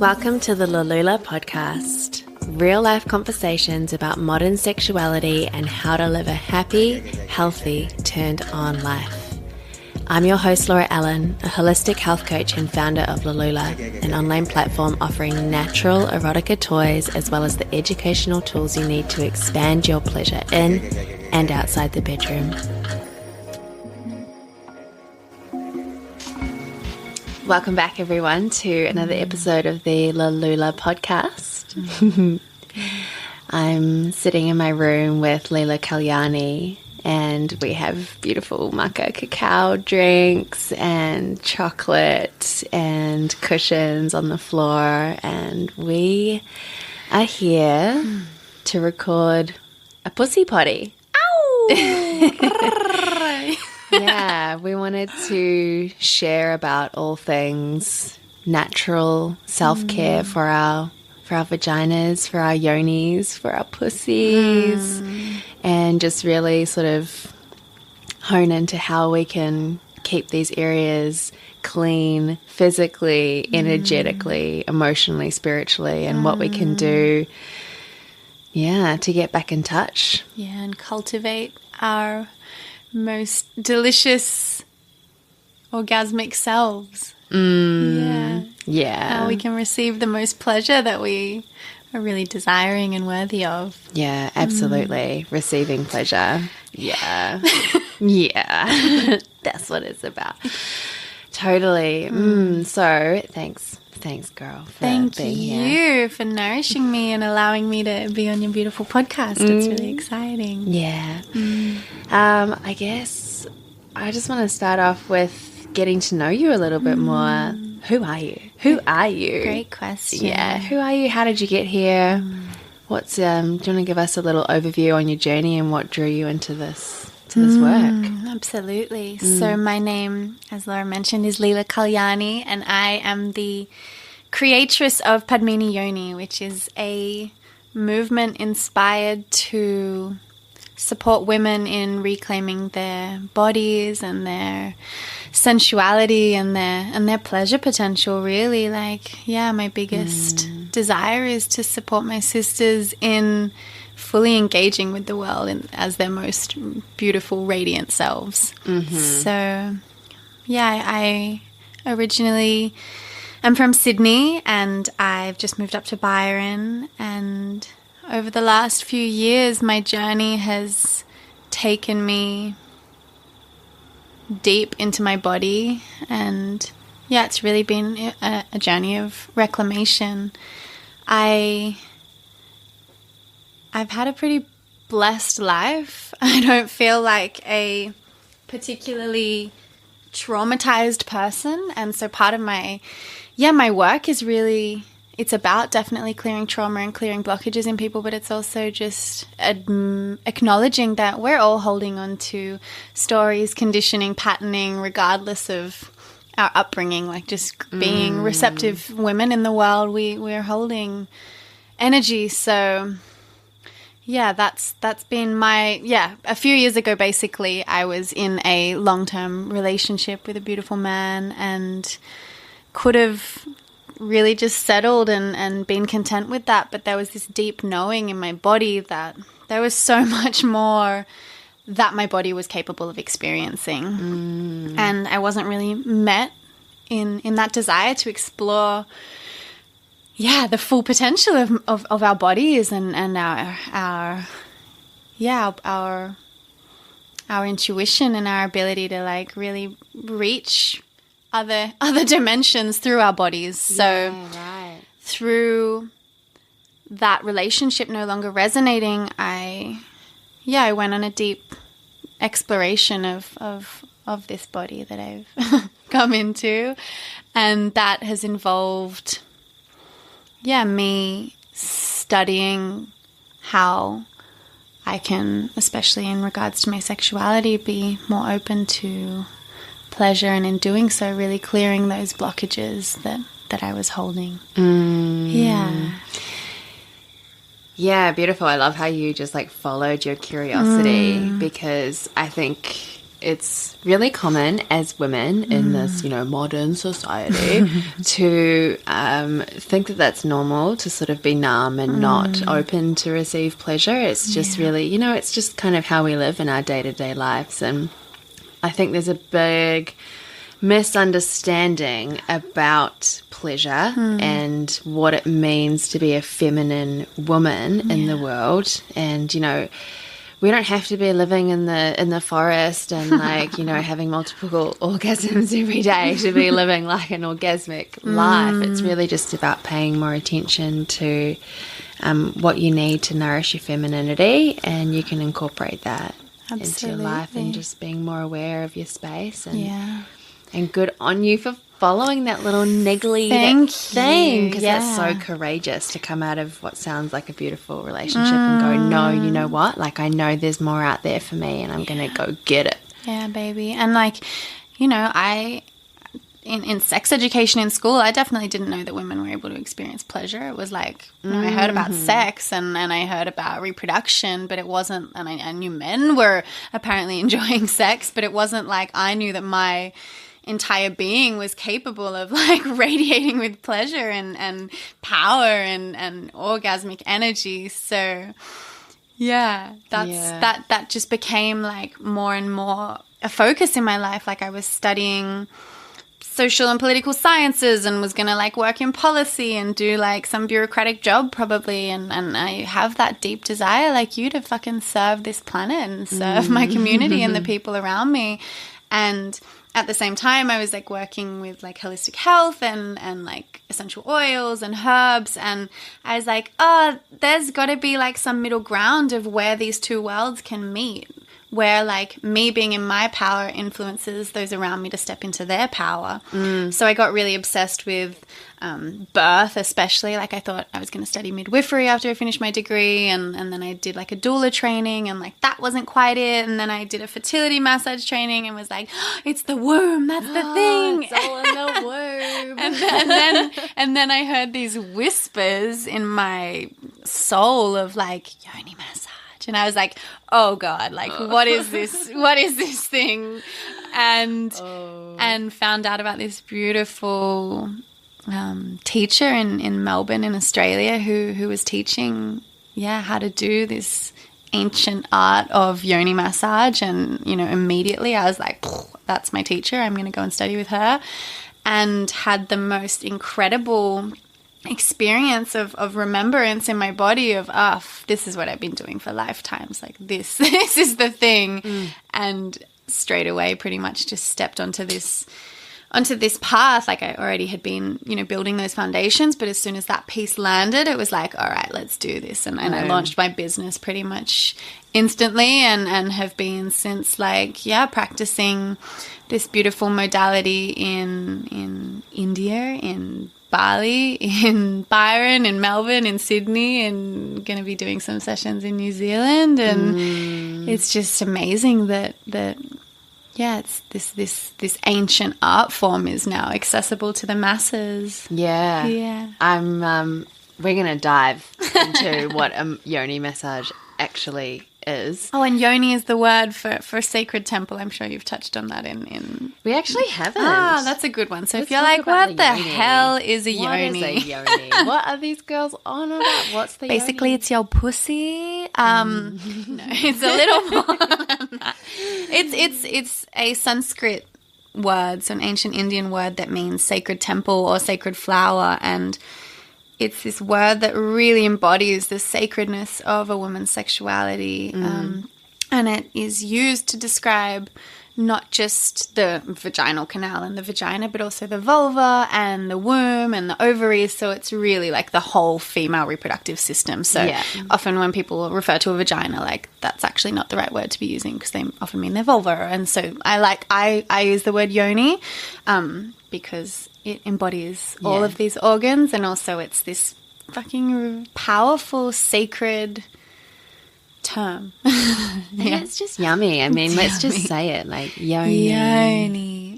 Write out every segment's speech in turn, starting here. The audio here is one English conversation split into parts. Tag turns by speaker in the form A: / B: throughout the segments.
A: Welcome to the Lalulah podcast. Real life conversations about modern sexuality and how to live a happy, healthy, turned on life. I'm your host, Laura Allen, a holistic health coach and founder of Lalulah, an online platform offering natural erotica toys as well as the educational tools you need to expand your pleasure in and outside the bedroom. Welcome back, everyone, to another episode of the Lalulah podcast. I'm sitting in my room with Leila Kalyani, and we have beautiful maca cacao drinks and chocolate and cushions on the floor, and we are here to record a pussy potty. Ow! Yeah, we wanted to share about all things natural self-care for our vaginas, for our yonis, for our pussies, and just really sort of hone into how we can keep these areas clean physically, energetically, emotionally, spiritually, and what we can do, to get back in touch.
B: Yeah, and cultivate our most delicious orgasmic selves.
A: Yeah.
B: How we can receive the most pleasure that we are really desiring and worthy of.
A: Yeah, absolutely. Receiving pleasure. Yeah. Yeah. That's what it's about. Totally. So thanks, girl, for
B: Thank
A: being
B: you
A: here.
B: for nourishing me and allowing me to be on your beautiful podcast. It's really exciting.
A: Yeah. I guess I just want to start off with getting to know you a little bit more. Who are you? Who are you?
B: Great question.
A: Yeah. Who are you? How did you get here? What's do you want to give us a little overview on your journey and what drew you into this work?
B: Absolutely. So my name, as Laura mentioned, is Leila Kalyani, and I am the creatress of Padmini Yoni, which is a movement inspired to support women in reclaiming their bodies and their sensuality and their pleasure potential, really. My biggest desire is to support my sisters in fully engaging with the world as their most beautiful, radiant selves. So, I originally am from Sydney, and I've just moved up to Byron, and over the last few years, my journey has taken me deep into my body, and it's really been a journey of reclamation. I've had a pretty blessed life. I don't feel like a particularly traumatized person, and so part of my work is really, it's about definitely clearing trauma and clearing blockages in people, but it's also just acknowledging that we're all holding on to stories, conditioning, patterning, regardless of our upbringing, just being receptive women in the world, we're holding energy. So that's been a few years ago, basically, I was in a long-term relationship with a beautiful man and could have really just settled and been content with that. But there was this deep knowing in my body that there was so much more that my body was capable of experiencing. And I wasn't really met in that desire to explore the full potential of our bodies and our intuition and our ability to really reach other dimensions through our bodies. So through that relationship no longer resonating, I went on a deep exploration of this body that I've come into, and that has involved me studying how I can, especially in regards to my sexuality, be more open to pleasure, and in doing so really clearing those blockages that I was holding.
A: Beautiful. I love how you just followed your curiosity, because I think it's really common as women in this, modern society to think that that's normal, to sort of be numb and not open to receive pleasure. It's just really, it's just kind of how we live in our day-to-day lives. And I think there's a big misunderstanding about pleasure and what it means to be a feminine woman in the world. And, we don't have to be living in the forest and having multiple orgasms every day to be living like an orgasmic life. It's really just about paying more attention to what you need to nourish your femininity, and you can incorporate that into your life, and just being more aware of your space. And good on you for following that little niggly thing, because that's so courageous to come out of what sounds like a beautiful relationship and go, no, you know what? Like, I know there's more out there for me, and I'm going to go get it.
B: Yeah, baby. And in sex education in school, I definitely didn't know that women were able to experience pleasure. It was like, I heard about sex and I heard about reproduction, but it wasn't, and I knew men were apparently enjoying sex, but it wasn't like I knew that my entire being was capable of radiating with pleasure and power and orgasmic energy. So that just became more and more a focus in my life. I was studying social and political sciences and was going to work in policy and do some bureaucratic job probably, and I have that deep desire like you to fucking serve this planet and serve my community and the people around me. And at the same time, I was working with holistic health and essential oils and herbs, and I was there's got to be some middle ground of where these two worlds can meet, where me being in my power influences those around me to step into their power. So I got really obsessed with birth, especially. I thought I was going to study midwifery after I finished my degree, and then I did a doula training, and that wasn't quite it. And then I did a fertility massage training and was it's the womb, that's the thing.
A: It's all in the womb.
B: and then I heard these whispers in my soul of Yoni massage. And I was oh God, what is this? What is this thing? And found out about this beautiful teacher in Melbourne in Australia who was teaching how to do this ancient art of yoni massage. And immediately I was that's my teacher, I'm going to go and study with her, and had the most incredible experience of remembrance in my body of this is what I've been doing for lifetimes, this is the thing. And straight away pretty much just stepped onto this path. I already had been building those foundations, but as soon as that piece landed, it was all right, let's do this. And I launched my business pretty much instantly, and have been since practicing this beautiful modality in India, in Bali, in Byron, in Melbourne, in Sydney, and going to be doing some sessions in New Zealand. And it's just amazing that it's this ancient art form is now accessible to the masses.
A: Yeah. We're going to dive into what a yoni massage actually is.
B: Oh, and yoni is the word for sacred temple. I'm sure you've touched on that in...
A: We actually haven't.
B: That's a good one. So if you're what the hell is a yoni?
A: What is a yoni? What are these girls on about? What's the
B: Basically,
A: yoni?
B: it's your pussy. No, it's a little more than that. It's a Sanskrit word, so an ancient Indian word that means sacred temple or sacred flower, and it's this word that really embodies the sacredness of a woman's sexuality. And it is used to describe not just the vaginal canal and the vagina, but also the vulva and the womb and the ovaries. So it's really the whole female reproductive system. So often when people refer to a vagina, that's actually not the right word to be using, because they often mean their vulva. And so I use the word yoni because it embodies all of these organs, and also it's this fucking powerful, sacred term.
A: And it's just yummy. I mean, let's just say it, yoni.
B: Yoni.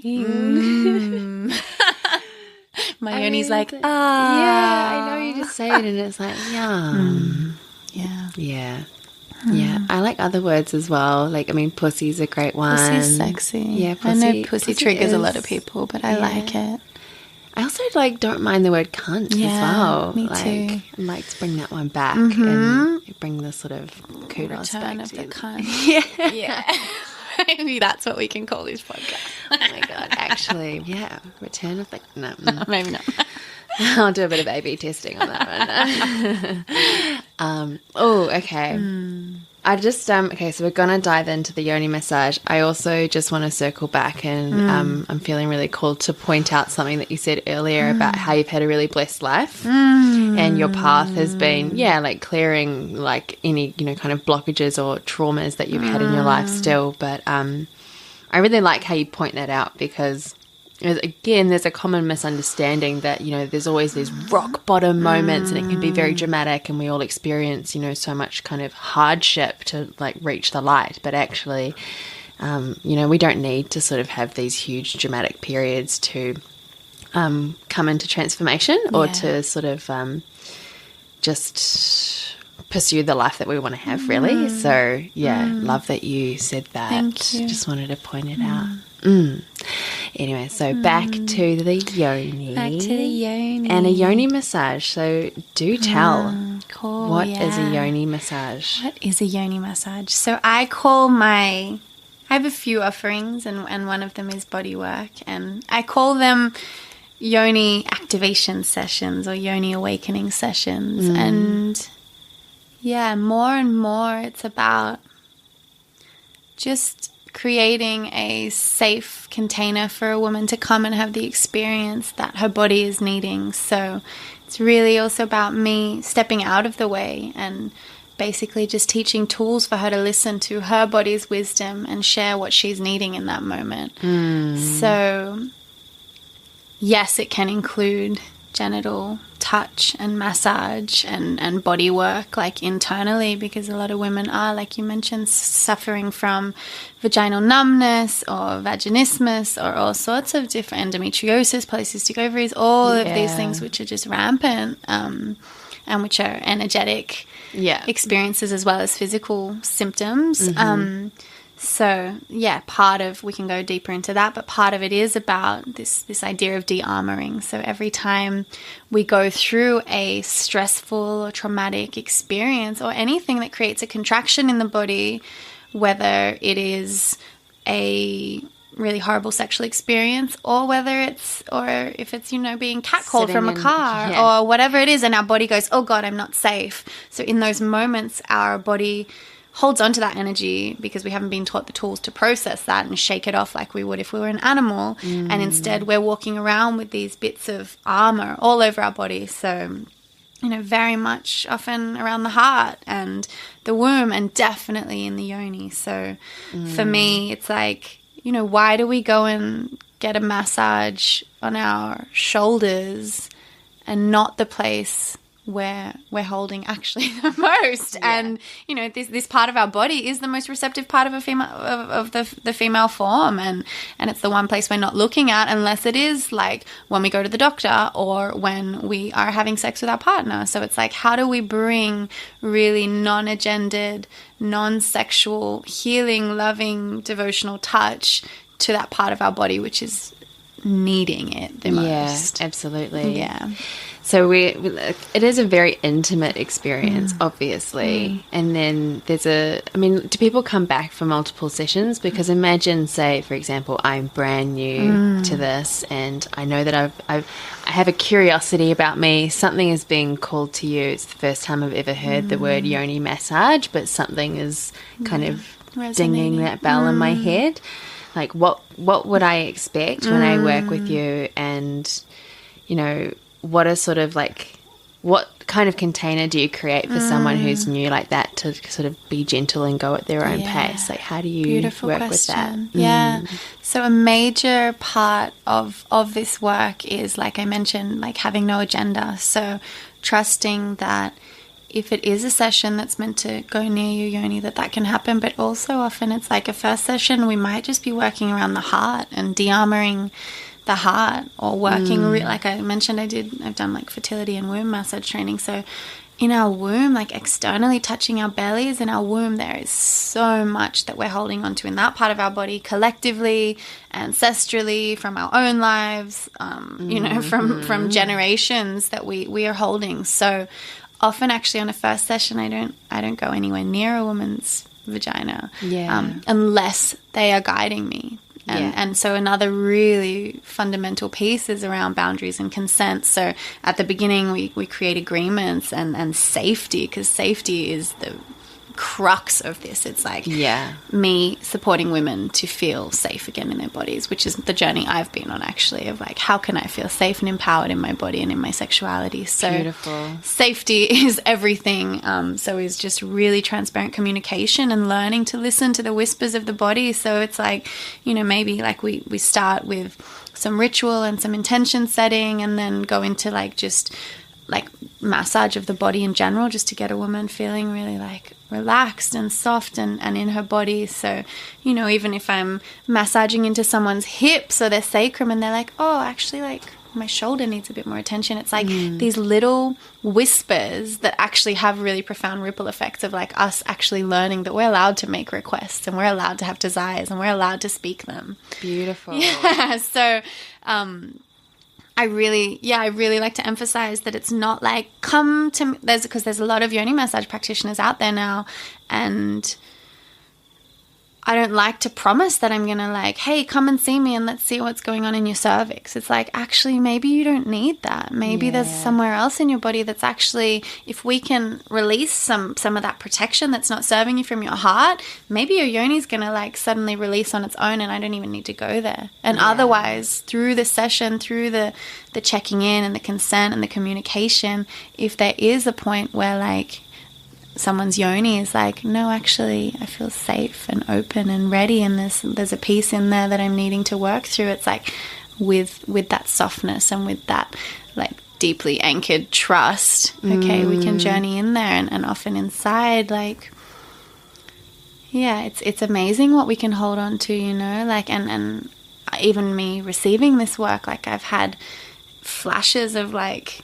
B: My yoni's
A: Yeah, I know you just say it and it's yum.
B: Yeah.
A: Yeah. Yeah, I like other words as well. Like, I mean, pussy's a great one.
B: Pussy's sexy.
A: Yeah,
B: I know pussy triggers a lot of people, but I like it.
A: I also don't mind the word cunt as well.
B: Me too.
A: I'd like to bring that one back and bring the sort of kudos
B: Return
A: back
B: of
A: to
B: the
A: it.
B: cunt. Yeah. Maybe that's what we can call this podcast.
A: Oh my god! Actually, yeah, return of the no.
B: Maybe not.
A: I'll do a bit of A/B testing on that one. Okay. I just okay, so we're gonna dive into the Yoni massage. I also just want to circle back and I'm feeling really called to point out something that you said earlier about how you've had a really blessed life and your path has been clearing any kind of blockages or traumas that you've had in your life still. But I really like how you point that out because again, there's a common misunderstanding that, there's always these rock bottom moments and it can be very dramatic and we all experience, so much kind of hardship to reach the light. But actually, we don't need to sort of have these huge dramatic periods to come into transformation or to sort of just pursue the life that we want to have, really. So, love that you said that.
B: Thank you.
A: Just wanted to point it out. Anyway, so back to the Yoni.
B: Back to the Yoni.
A: And a Yoni massage. So do tell.
B: Cool.
A: What is a Yoni massage?
B: What is a Yoni massage? So I have a few offerings and one of them is body work. And I call them Yoni activation sessions or Yoni awakening sessions. And more and more it's about just creating a safe container for a woman to come and have the experience that her body is needing. So it's really also about me stepping out of the way and basically just teaching tools for her to listen to her body's wisdom and share what she's needing in that moment. So yes, it can include genital touch and massage and body work internally, because a lot of women are, like you mentioned, suffering from vaginal numbness or vaginismus or all sorts of different endometriosis, polycystic ovaries, all of these things which are just rampant and which are energetic experiences as well as physical symptoms. So, we can go deeper into that, but part of it is about this idea of de-armoring. So every time we go through a stressful or traumatic experience or anything that creates a contraction in the body, whether it is a really horrible sexual experience or if it's being catcalled from a car or whatever it is, and our body goes, oh God, I'm not safe. So in those moments, our body holds on to that energy because we haven't been taught the tools to process that and shake it off like we would if we were an animal. And instead we're walking around with these bits of armor all over our body. So, very much often around the heart and the womb and definitely in the yoni. So for me, it's why do we go and get a massage on our shoulders and not the place where we're holding actually the most? And this part of our body is the most receptive part of a female of the female form, and it's the one place we're not looking at unless it is when we go to the doctor or when we are having sex with our partner. So it's how do we bring really non-agendered, non-sexual, healing, loving, devotional touch to that part of our body which is needing it the most?
A: Absolutely. So it is a very intimate experience, obviously. And then do people come back for multiple sessions? Because imagine, say, for example, I'm brand new to this and I know that I have a curiosity about me. Something is being called to you. It's the first time I've ever heard the word Yoni massage, but something is kind of dinging that bell in my head. What would I expect when I work with you? And, what are sort of what kind of container do you create for someone who's new like that to sort of be gentle and go at their own pace? How do you work with that?
B: Yeah. So a major part of this work is, like I mentioned, having no agenda. So trusting that if it is a session that's meant to go near your yoni, that can happen. But also often it's a first session, we might just be working around the heart and de-armoring the heart or working like I mentioned, I've done fertility and womb massage training. So in our womb, like externally touching our bellies and our womb, there is so much that we're holding on to in that part of our body collectively, ancestrally, from our own lives, you know, from generations that we are holding. So often actually on a first session, I don't go anywhere near a woman's vagina unless they are guiding me. And so another really fundamental piece is around boundaries and consent. So at the beginning, we create agreements and safety, because safety is the crux of this. It's like me supporting women to feel safe again in their bodies, which is the journey I've been on, actually, of like, how can I feel safe and empowered in my body and in my sexuality? So
A: beautiful. Safety
B: is everything. So is just really transparent communication and learning to listen to the whispers of the body. So it's like, you know, maybe like we start with some ritual and some intention setting, and then go into like just like massage of the body in general, just to get a woman feeling really like relaxed and soft and in her body. So, you know, even if I'm massaging into someone's hips or their sacrum and they're like, oh, actually, like my shoulder needs a bit more attention. It's like these little whispers that actually have really profound ripple effects of like us actually learning that we're allowed to make requests and we're allowed to have desires and we're allowed to speak them.
A: Beautiful.
B: Yeah. So, I really like to emphasize that it's not like come to me, because there's a lot of yoni massage practitioners out there now, and I don't like to promise that I'm going to like, hey, come and see me and let's see what's going on in your cervix. It's like, actually, maybe you don't need that. Maybe there's somewhere else in your body that's actually, if we can release some of that protection that's not serving you from your heart, maybe your yoni's going to like suddenly release on its own and I don't even need to go there. And otherwise, through the session, through the checking in and the consent and the communication, if there is a point where like someone's yoni is like, no, actually, I feel safe and open and ready, and there's a piece in there that I'm needing to work through. It's like with that softness and with that like deeply anchored trust, okay, we can journey in there, and often inside, like, it's amazing what we can hold on to, you know, like, and even me receiving this work, like I've had flashes of like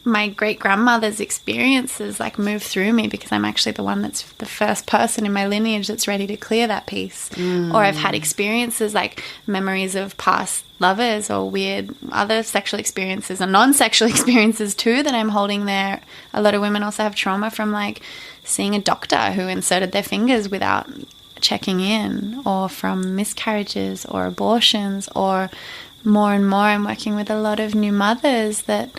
B: my great grandmother's experiences like move through me, because I'm actually the one that's the first person in my lineage that's ready to clear that piece. Or I've had experiences like memories of past lovers or weird other sexual experiences and non-sexual experiences too that I'm holding there. A lot of women also have trauma from like seeing a doctor who inserted their fingers without checking in, or from miscarriages or abortions, or more and more I'm working with a lot of new mothers that,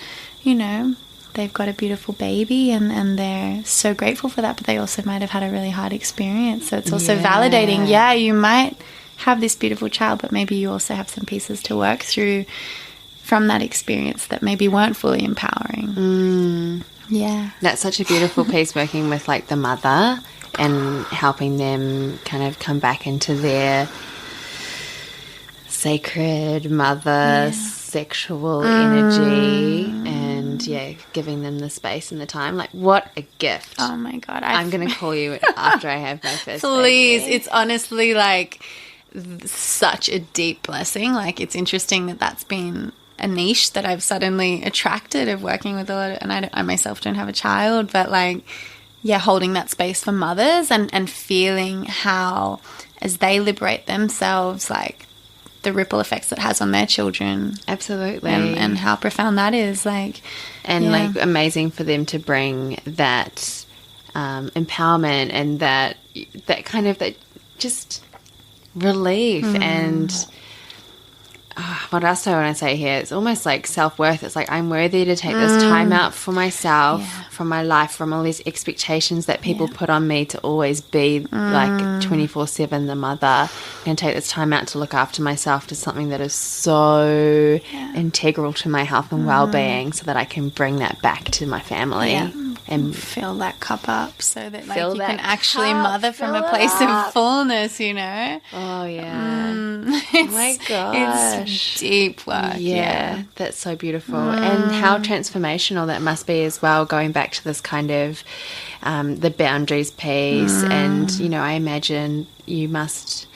B: you know, they've got a beautiful baby and they're so grateful for that, but they also might have had a really hard experience. So it's also validating, you might have this beautiful child, but maybe you also have some pieces to work through from that experience that maybe weren't fully empowering. Yeah.
A: That's such a beautiful piece, working with like the mother and helping them kind of come back into their sacred mother sexual energy, and giving them the space and the time. Like, what a gift.
B: Oh my God.
A: I'm going to call you after I have my first
B: Please.
A: baby.
B: It's honestly like such a deep blessing. Like, it's interesting that that's been a niche that I've suddenly attracted, of working with a lot of, and I myself don't have a child, but like, holding that space for mothers and feeling how, as they liberate themselves, like the ripple effects it has on their children.
A: Absolutely.
B: And how profound that is. Like,
A: and like amazing for them to bring that empowerment and that kind of that just relief and what else do I want to say here? It's almost like self-worth. It's like, I'm worthy to take this time out for myself, from my life, from all these expectations that people put on me to always be like 24/7 the mother. I'm going to take this time out to look after myself, to something that is so integral to my health and well-being, so that I can bring that back to my family. And
B: fill that cup up, so that like you can actually mother from a place of fullness, you know?
A: Oh, yeah. Oh, my gosh.
B: It's deep work.
A: Yeah, that's so beautiful. And how transformational that must be as well, going back to this kind of the boundaries piece. And, you know, I imagine you must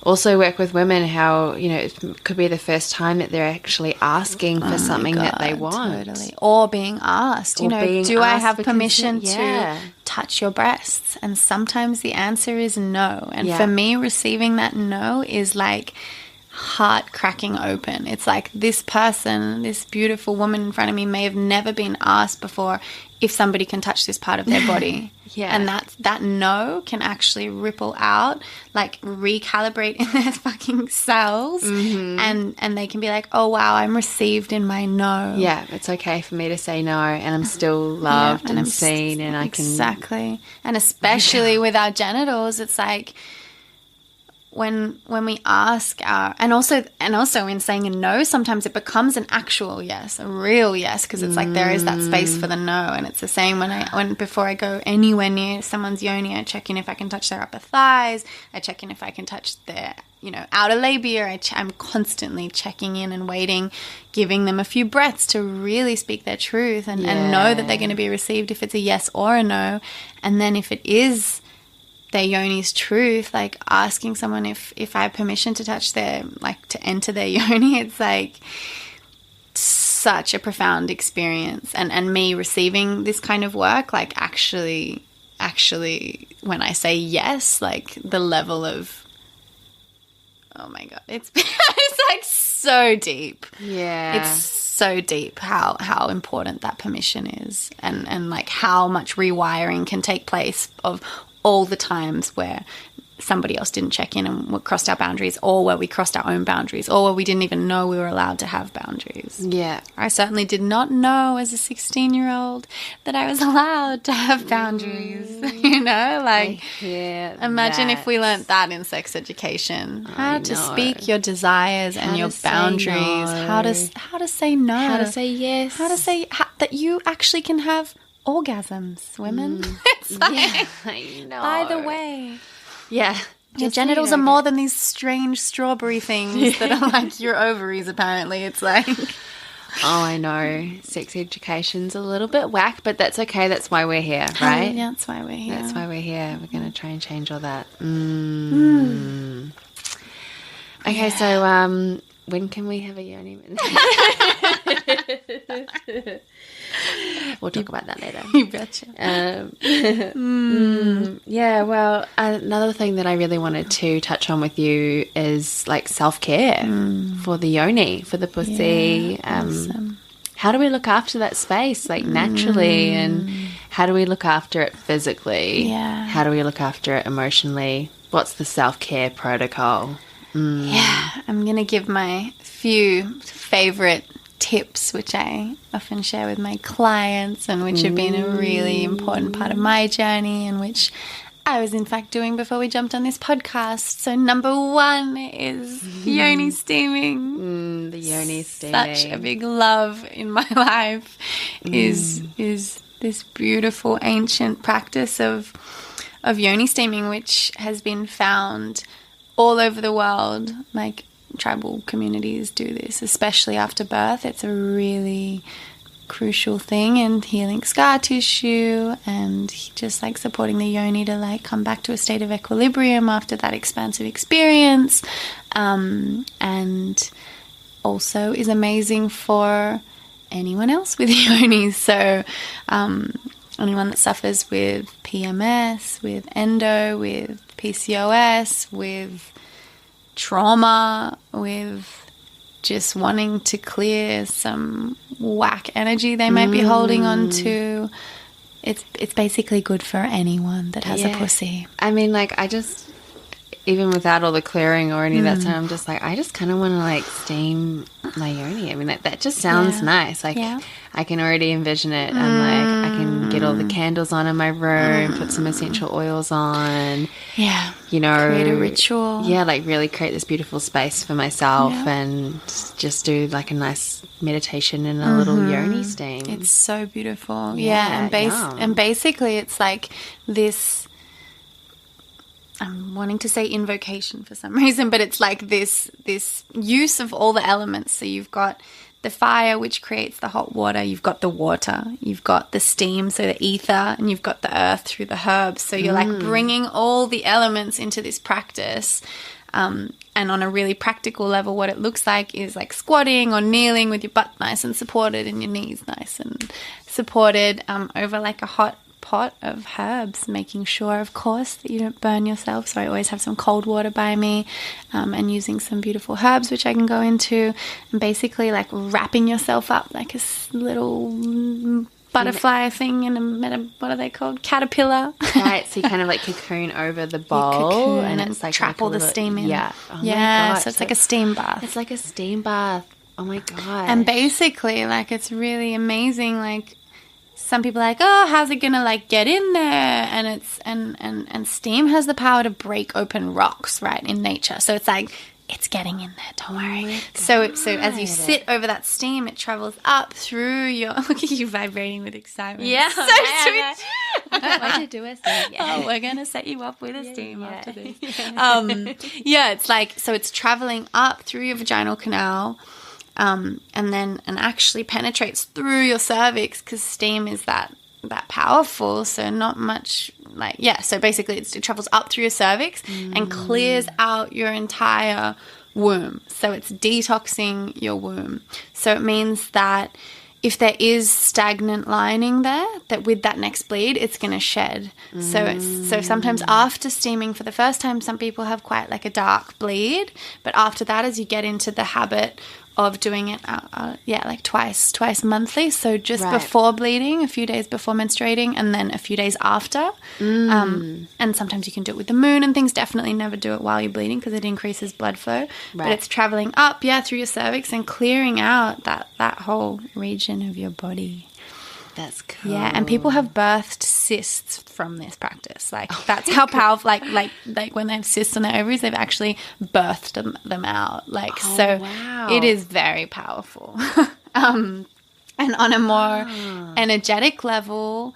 A: also work with women how, you know, it could be the first time that they're actually asking for something that they want.
B: Totally. Or being asked, you
A: Or
B: know,
A: being
B: do I
A: asked
B: have
A: for
B: permission
A: consent? Yeah.
B: to touch your breasts? And sometimes the answer is no. And
A: Yeah.
B: for me, receiving that no is like heart cracking open. It's like this person, this beautiful woman in front of me may have never been asked before if somebody can touch this part of their body.
A: Yeah.
B: And that no can actually ripple out, like recalibrate in their fucking cells. And they can be like, oh, wow, I'm received in my no.
A: Yeah, it's okay for me to say no, and I'm still loved and seen, and I can...
B: Exactly. And especially with our genitals, it's like when we ask our... And also in saying a no, sometimes it becomes an actual yes, a real yes, because it's like there is that space for the no. And it's the same when before I go anywhere near someone's yoni, I check in if I can touch their upper thighs. I check in if I can touch their, you know, outer labia. I'm constantly checking in and waiting, giving them a few breaths to really speak their truth and know that they're going to be received if it's a yes or a no. And then if it is their yoni's truth, like asking someone if I have permission to touch their, like to enter their yoni, it's like such a profound experience. And me receiving this kind of work, like actually when I say yes, like the level of, oh my God, it's like so deep.
A: Yeah.
B: It's so deep how important that permission is, and like how much rewiring can take place of all the times where somebody else didn't check in and crossed our boundaries, or where we crossed our own boundaries, or where we didn't even know we were allowed to have boundaries.
A: Yeah.
B: I certainly did not know as a 16-year-old that I was allowed to have boundaries, you know? Like, imagine if we learnt that in sex education. How to speak your desires and your boundaries. How to say no.
A: How to say yes.
B: How to say that you actually can have orgasms, women. It's like,
A: Yeah, I know.
B: by the way,
A: Yeah.
B: your genitals are more than these strange strawberry things that are like your ovaries, apparently. It's like...
A: Oh, I know. Sex education's a little bit whack, but that's okay. That's why we're here, right?
B: Yeah, that's why we're here.
A: That's why we're here. We're going to try and change all that. Okay, so when can we have a yoni? We'll talk about that later.
B: You betcha.
A: Yeah, well, another thing that I really wanted to touch on with you is like self-care for the yoni, for the pussy.
B: Awesome.
A: How do we look after that space, like naturally, and how do we look after it physically?
B: Yeah.
A: How do we look after it emotionally? What's the self-care protocol?
B: Yeah, I'm going to give my few favorite tips, which I often share with my clients and which have been a really important part of my journey, and which I was in fact doing before we jumped on this podcast. So number one is yoni steaming.
A: The yoni steaming.
B: Such a big love in my life is this beautiful ancient practice of yoni steaming, which has been found all over the world. Like, tribal communities do this, especially after birth. It's a really crucial thing in healing scar tissue and just like supporting the yoni to like come back to a state of equilibrium after that expansive experience, and also is amazing for anyone else with yonis. So anyone that suffers with PMS, with endo, with PCOS, with trauma, with just wanting to clear some whack energy they might be holding on to. It's basically good for anyone that has a pussy.
A: I mean, like, I just, even without all the clearing or any of that stuff, I'm just like, I just kind of want to like steam my yoni. I mean, that just sounds nice. Like, I can already envision it. I'm like, I can get all the candles on in my room, put some essential oils on.
B: Yeah.
A: You know,
B: create a ritual.
A: Yeah, like really create this beautiful space for myself and just do like a nice meditation and a little yoni steam.
B: It's so beautiful. Yeah, and basically it's like this, I'm wanting to say invocation for some reason, but it's like this use of all the elements. So you've got the fire, which creates the hot water. You've got the water. You've got the steam, so the ether, and you've got the earth through the herbs. So you're like bringing all the elements into this practice, And on a really practical level, what it looks like is like squatting or kneeling with your butt nice and supported and your knees nice and supported over like a hot pot of herbs, making sure, of course, that you don't burn yourself. So I always have some cold water by me, and using some beautiful herbs, which I can go into, and basically like wrapping yourself up like a little butterfly thing in what are they called? Caterpillar.
A: Right, so you kind of like cocoon over the bowl
B: and it's like trap all the steam in.
A: Yeah.
B: Oh yeah, my gosh. So it's like a steam bath.
A: It's like a steam bath. Oh my god.
B: And basically, like, it's really amazing. Like, some people are like, oh, how's it gonna like get in there? And it's and steam has the power to break open rocks, right, in nature. So it's like, it's getting in there, don't worry. So as you sit over that steam, it travels up through your... Look at you vibrating with excitement.
A: Yeah.
B: So sweet.
A: I don't want to do a steam. Yeah.
B: Oh, we're going to set you up with a steam after this. Yeah, it's like... So it's traveling up through your vaginal canal, and actually penetrates through your cervix, because steam is that powerful. So not much... Like, yeah, so basically it travels up through your cervix and clears out your entire womb. So it's detoxing your womb. So it means that if there is stagnant lining there, that with that next bleed, it's going to shed. So sometimes after steaming for the first time, some people have quite like a dark bleed. But after that, as you get into the habit of doing it, like twice monthly. So just before bleeding, a few days before menstruating, and then a few days after. And sometimes you can do it with the moon and things. Definitely never do it while you're bleeding, because it increases blood flow. Right. But it's traveling up, through your cervix and clearing out that whole region of your body.
A: That's cool.
B: Yeah, and people have birthed cysts from this practice. Like, that's how powerful, like when they have cysts on their ovaries, they've actually birthed them out. Like, wow. It is very powerful. And on a more energetic level,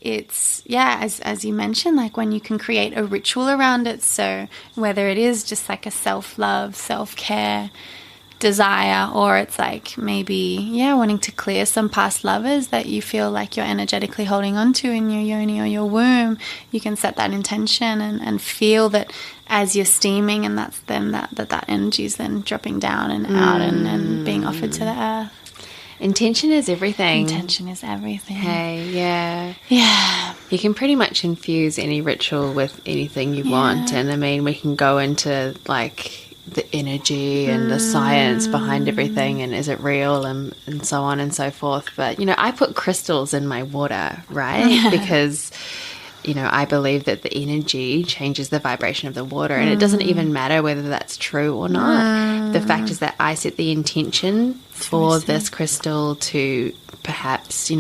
B: it's, as you mentioned, like when you can create a ritual around it. So whether it is just like a self-love, self-care desire, or it's like maybe wanting to clear some past lovers that you feel like you're energetically holding on to in your yoni or your womb, you can set that intention and feel that as you're steaming, and that's then that energy is then dropping down and out and being offered to the earth.
A: Intention is everything.
B: Intention is everything.
A: Hey, yeah. You can pretty much infuse any ritual with anything you want, and I mean, we can go into like the energy and the science behind everything, and is it real, and so on and so forth. But, I put crystals in my water, right? Because, I believe that the energy changes the vibration of the water, and it doesn't even matter whether that's true or not. The fact is that I set the intention for this crystal to perhaps,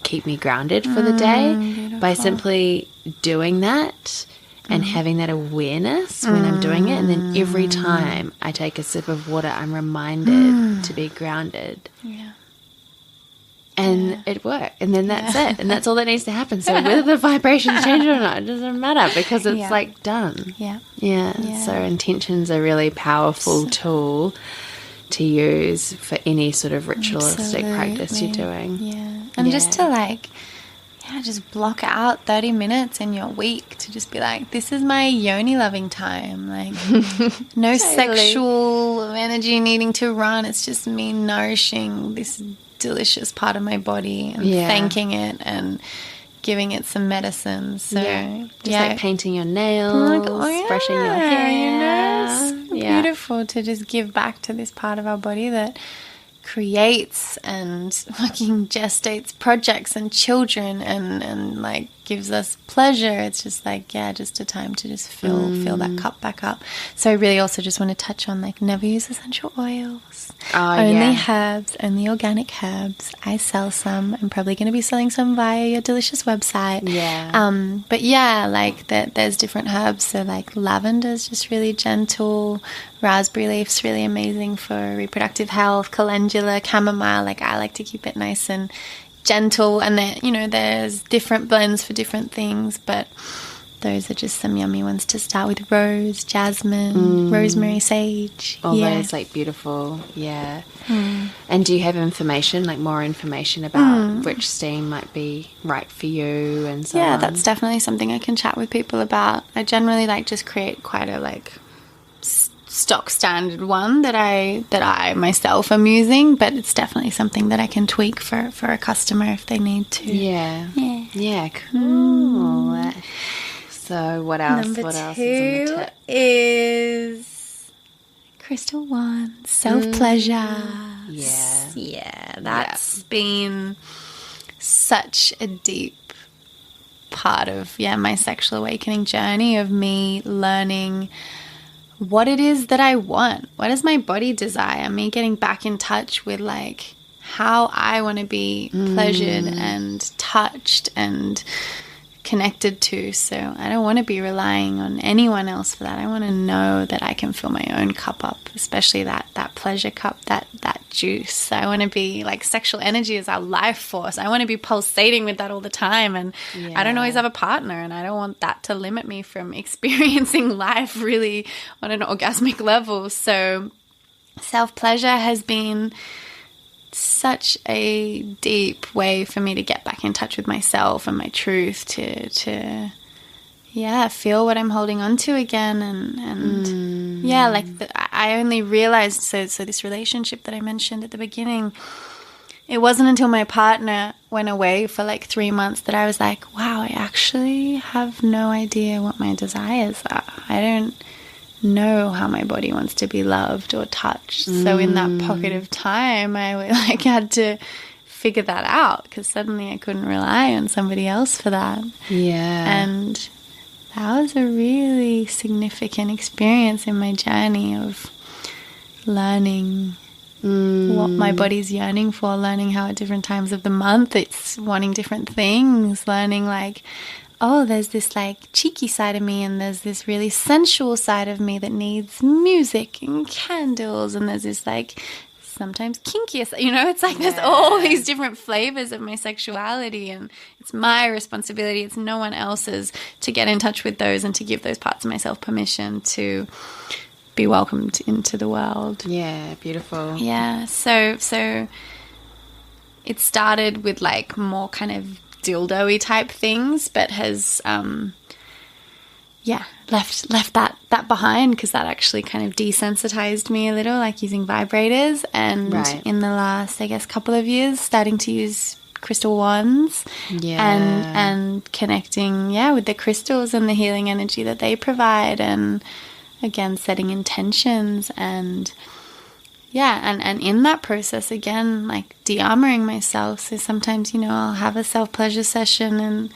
A: keep me grounded for the day. Beautiful. By simply doing that and having that awareness when I'm doing it. And then every time I take a sip of water, I'm reminded to be grounded. Yeah. And it worked. And then that's it. And that's all that needs to happen. So whether the vibrations change or not, it doesn't matter, because it's like done. Yeah. So intention's a really powerful tool to use for any sort of ritualistic practice you're doing. Yeah.
B: And just to just block out 30 minutes in your week to just be like, this is my yoni loving time. Like, no sexual energy needing to run. It's just me nourishing this delicious part of my body and thanking it and giving it some medicine. So
A: just like painting your nails, brushing your hair.
B: Beautiful to just give back to this part of our body that creates and fucking gestates projects and children and like gives us pleasure. It's just like, just a time to just fill that cup back up. So I really also just want to touch on like, never use essential oils. Only herbs, only organic herbs. I sell some. I'm probably going to be selling some via your delicious website. But like there's different herbs. So like lavender is just really gentle. Raspberry leaf's really amazing for reproductive health. Calendula, chamomile, like I like to keep it nice and gentle. And then, there's different blends for different things, but those are just some yummy ones to start with. Rose, jasmine, rosemary, sage.
A: All those like beautiful, And do you have information, like more information about which steam might be right for you and so on?
B: Yeah, that's definitely something I can chat with people about. I generally like just create quite a like stock standard one that I myself am using, but it's definitely something that I can tweak for a customer if they need to.
A: Yeah, cool. So what else?
B: Number
A: what else
B: two
A: is on the tip?
B: is crystal one, self-pleasure. That's been such a deep part of my sexual awakening journey, of me learning what it is that I want. What does my body desire? Me getting back in touch with like how I want to be pleasured and touched and connected to. So I don't want to be relying on anyone else for that. I want to know that I can fill my own cup up, especially that pleasure cup, that juice. I want to be like, sexual energy is our life force. I want to be pulsating with that all the time. And I don't always have a partner, and I don't want that to limit me from experiencing life really on an orgasmic level. So self-pleasure has been such a deep way for me to get back in touch with myself and my truth, to feel what I'm holding on to again. And I only realized, so this relationship that I mentioned at the beginning, it wasn't until my partner went away for like 3 months that I was like, wow, I actually have no idea what my desires are. I don't know how my body wants to be loved or touched. So in that pocket of time, I had to figure that out, because suddenly I couldn't rely on somebody else for that. And that was a really significant experience in my journey of learning what my body's yearning for, learning how at different times of the month it's wanting different things, learning like, oh, there's this like cheeky side of me, and there's this really sensual side of me that needs music and candles, and there's this like sometimes kinkier, it's like there's all these different flavors of my sexuality, and it's my responsibility, it's no one else's, to get in touch with those and to give those parts of myself permission to be welcomed into the world.
A: Yeah, beautiful.
B: Yeah, so it started with like more kind of dildo-y type things, but has left that behind, because that actually kind of desensitized me a little, like using vibrators. And in the last, I guess, couple of years, starting to use crystal wands and connecting with the crystals and the healing energy that they provide, and again setting intentions and in that process, again, like de-armoring myself. So sometimes, I'll have a self-pleasure session and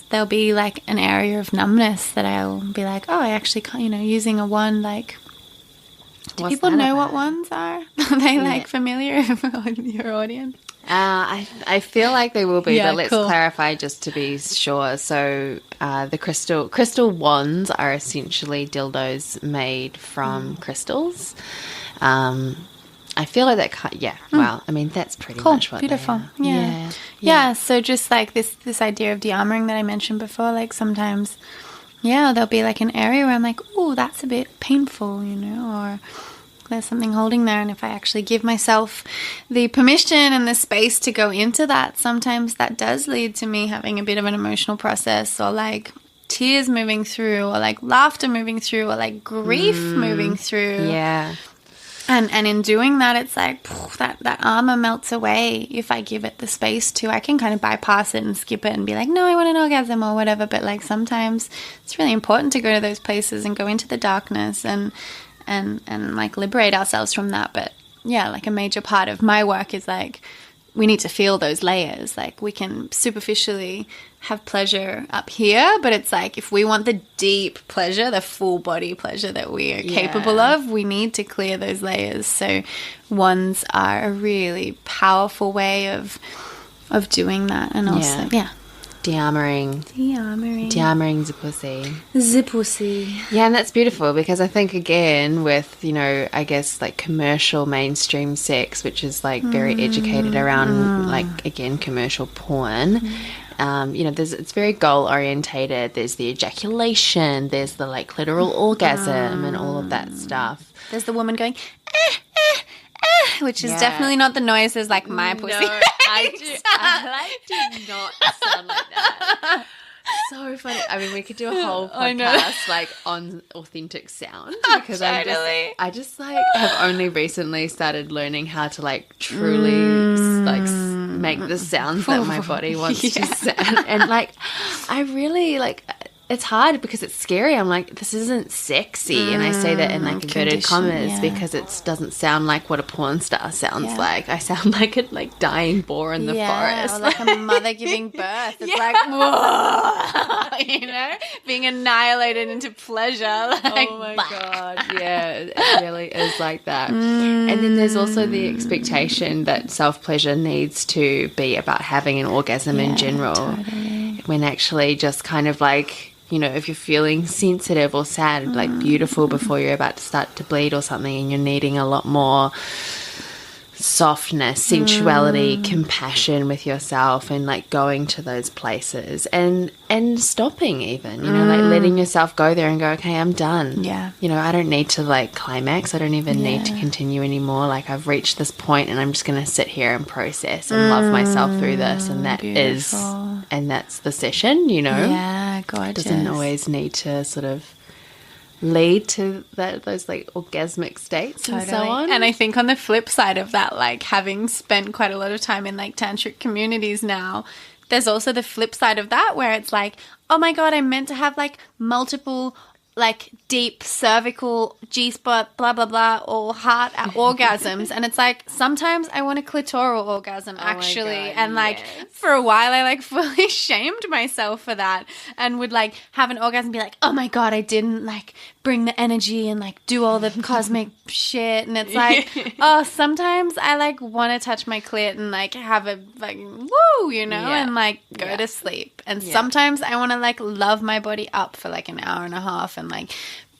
B: there'll be like an area of numbness that I'll be like, oh, I actually can't, using a wand, like, do people know what wands are? Are they like familiar with your audience?
A: I feel like they will be, but let's
B: cool.
A: clarify just to be sure. So the crystal wands are essentially dildos made from crystals. I feel like that well, I mean, that's pretty much what
B: beautiful.
A: They are.
B: So just like this idea of de-armoring that I mentioned before, like sometimes there'll be like an area where I'm like, oh, that's a bit painful, or there's something holding there, and if I actually give myself the permission and the space to go into that, sometimes that does lead to me having a bit of an emotional process, or like tears moving through, or like laughter moving through, or like grief moving through. And in doing that, it's like that armor melts away if I give it the space to. I can kind of bypass it and skip it and be like, no, I want an orgasm or whatever. But like sometimes it's really important to go to those places and go into the darkness and like liberate ourselves from that. But like a major part of my work is like, we need to feel those layers. Like we can superficially have pleasure up here, but it's like if we want the deep pleasure, the full body pleasure that we are capable of, we need to clear those layers. So wands are a really powerful way of doing that. And also
A: de-armoring the pussy. Yeah, and that's beautiful, because I think, again, with, I guess like commercial mainstream sex, which is like very educated around like, again, commercial porn, it's very goal orientated. There's the ejaculation, there's the like clitoral orgasm and all of that stuff.
B: There's the woman going which is definitely not the noises like my pussy.
A: No, I do not sound like that. So funny. I mean, we could do a whole
B: I know.
A: podcast like on authentic sound because
B: Totally.
A: I just like have only recently started learning how to like truly like make the sounds that my body wants to sound. And like I really like it's hard because it's scary. I'm like, this isn't sexy. And I say that in like inverted commas because it doesn't sound like what a porn star sounds like. I sound like a like dying boar in the forest.
B: Or like a mother giving birth. It's like, whoa, you know, being annihilated into pleasure. Like,
A: oh my God. Yeah, it really is like that. And then there's also the expectation that self-pleasure needs to be about having an orgasm in general.
B: Totally.
A: When actually just kind of like, you know, if you're feeling sensitive or sad, like beautiful before you're about to start to bleed or something and you're needing a lot more softness, sensuality, compassion with yourself and like going to those places and stopping even, you know, like letting yourself go there and go, okay, I'm done.
B: Yeah.
A: You know, I don't need to like climax. I don't even need to continue anymore. Like I've reached this point and I'm just going to sit here and process and love myself through this. And that
B: beautiful.
A: and that's the session, you know.
B: Yeah, gorgeous.
A: It doesn't always need to sort of lead to those like orgasmic states and so on.
B: And I think on the flip side of that, like having spent quite a lot of time in like tantric communities now, there's also the flip side of that where it's like, oh my God, I'm meant to have like multiple like deep cervical G-spot, blah, blah, blah, or heart orgasms. And it's like, sometimes I want a clitoral orgasm actually. And like for a while I like fully shamed myself for that and would like have an orgasm and be like, oh my God, I didn't like bring the energy and like do all the cosmic shit. And it's like, oh, sometimes I like want to touch my clit and like have a like, woo, you know, and like go to sleep. And sometimes I want to like love my body up for like an hour and a half and like,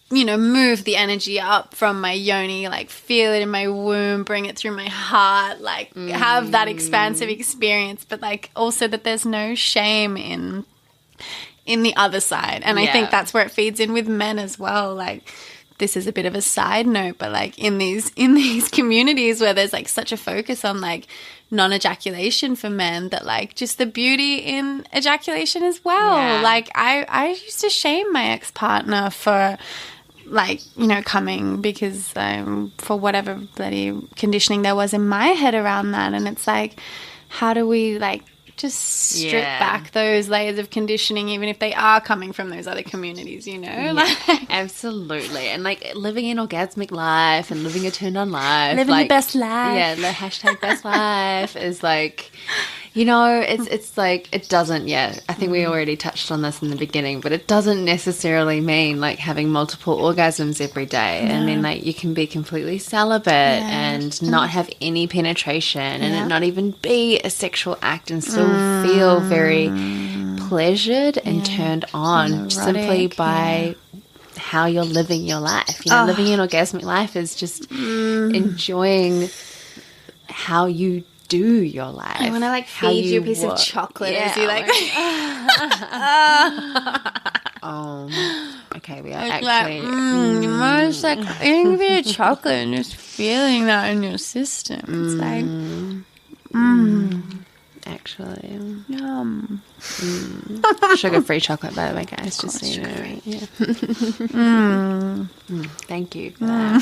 B: you know, move the energy up from my yoni, like feel it in my womb, bring it through my heart, like have that expansive experience, but like also that there's no shame in the other side. And I think that's where it feeds in with men as well. Like this is a bit of a side note, but like in these communities where there's like such a focus on like non-ejaculation for men, that like just the beauty in ejaculation as well. Like I used to shame my ex-partner for like, you know, coming because for whatever bloody conditioning there was in my head around that. And it's like, how do we like just strip back those layers of conditioning, even if they are coming from those other communities, you know? Like,
A: absolutely. And like living an orgasmic life and living a turned on life.
B: Living
A: like,
B: the best life.
A: Yeah, the hashtag best life is like, you know, it's like, it doesn't, I think we already touched on this in the beginning, but it doesn't necessarily mean like having multiple orgasms every day. I mean, like you can be completely celibate and not have any penetration and it not even be a sexual act and still feel very pleasured and turned on simply by how you're living your life. You know, living an orgasmic life is just enjoying how you do your life.
B: I want to like feed you a piece of chocolate as you like.
A: Okay, we are
B: It's
A: actually.
B: like, you know, it's like eating a bit of chocolate and just feeling that in your system. It's like,
A: Actually,
B: yum.
A: sugar-free chocolate, by the way, guys. Just so you know. Thank you for that.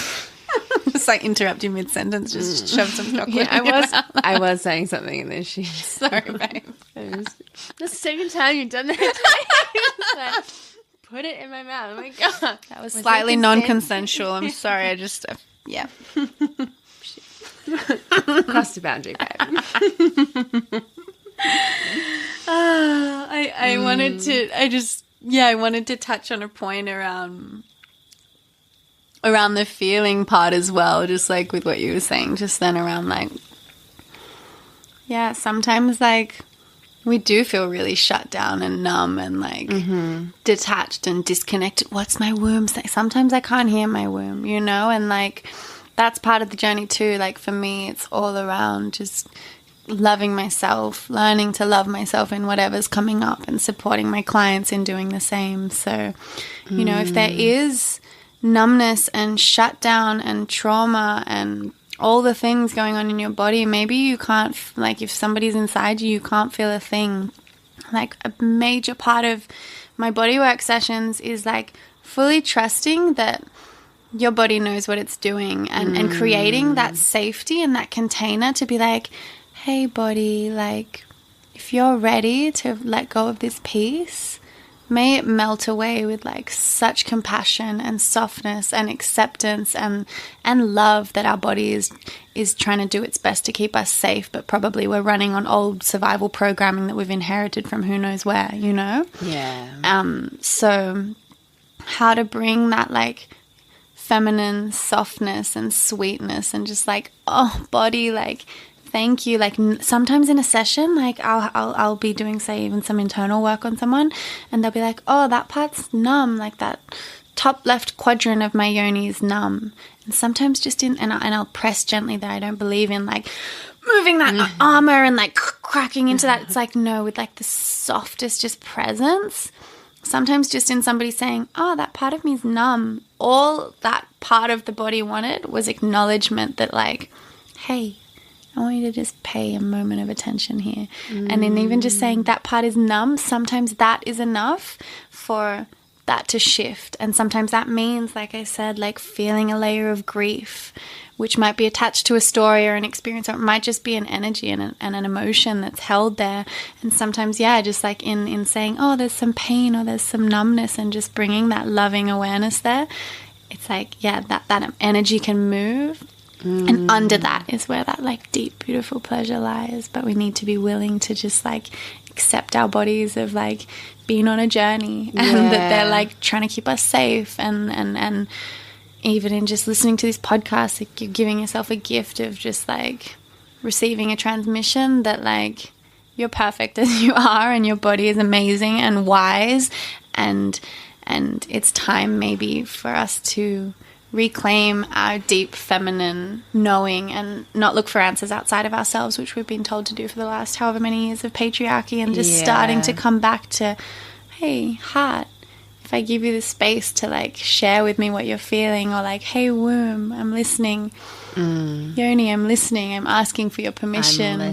B: Just like interrupt you mid-sentence, just shove some chocolate.
A: I was saying something and then she.
B: Sorry, babe.
A: It was the second time you've done that today. Like, put it in my mouth. Oh my God.
B: That was slightly non-consensual. I'm sorry. I just,
A: Crossed the boundary, babe.
B: I wanted to touch on a point around the feeling part as well, just like with what you were saying just then around like, sometimes like we do feel really shut down and numb and like detached and disconnected. What's my womb saying? Sometimes I can't hear my womb, you know, and like that's part of the journey too. Like for me, it's all around just loving myself, learning to love myself in whatever's coming up and supporting my clients in doing the same. So, you know, if there is numbness and shutdown and trauma and all the things going on in your body, maybe you can't, like if somebody's inside you, you can't feel a thing. like a major part of my bodywork sessions is like fully trusting that your body knows what it's doing, and creating that safety and that container to be like, hey body, like if you're ready to let go of this piece, may it melt away with like such compassion and softness and acceptance and love that our body is trying to do its best to keep us safe, but probably we're running on old survival programming that we've inherited from who knows where, you know?
A: Yeah.
B: So how to bring that like feminine softness and sweetness and just like, oh body, like thank you. Like sometimes in a session, like I'll be doing, say, even some internal work on someone, and they'll be like, oh, that part's numb, like that top left quadrant of my yoni is numb. And sometimes just and I'll press gently there. I don't believe in like moving that armor and like cracking into that. It's like, no, with like the softest just presence. Sometimes just in somebody saying, oh, that part of me is numb. All that part of the body wanted was acknowledgement that like, hey, I want you to just pay a moment of attention here. And then even just saying that part is numb, sometimes that is enough for that to shift. And sometimes that means, like I said, like feeling a layer of grief, which might be attached to a story or an experience, or it might just be an energy and an emotion that's held there. And sometimes, yeah, just like in saying, oh, there's some pain or there's some numbness, and just bringing that loving awareness there, it's like, yeah, that energy can move. And under that is where that like deep, beautiful pleasure lies. But we need to be willing to just like accept our bodies of like being on a journey, and that they're like trying to keep us safe. And even in just listening to this podcast, like you're giving yourself a gift of just like receiving a transmission that like you're perfect as you are, and your body is amazing and wise. And it's time maybe for us to reclaim our deep feminine knowing and not look for answers outside of ourselves, which we've been told to do for the last however many years of patriarchy, and just starting to come back to, hey, heart, if I give you the space to like share with me what you're feeling, or like, hey, womb, I'm listening. Yoni, I'm listening. I'm asking for your permission. I'm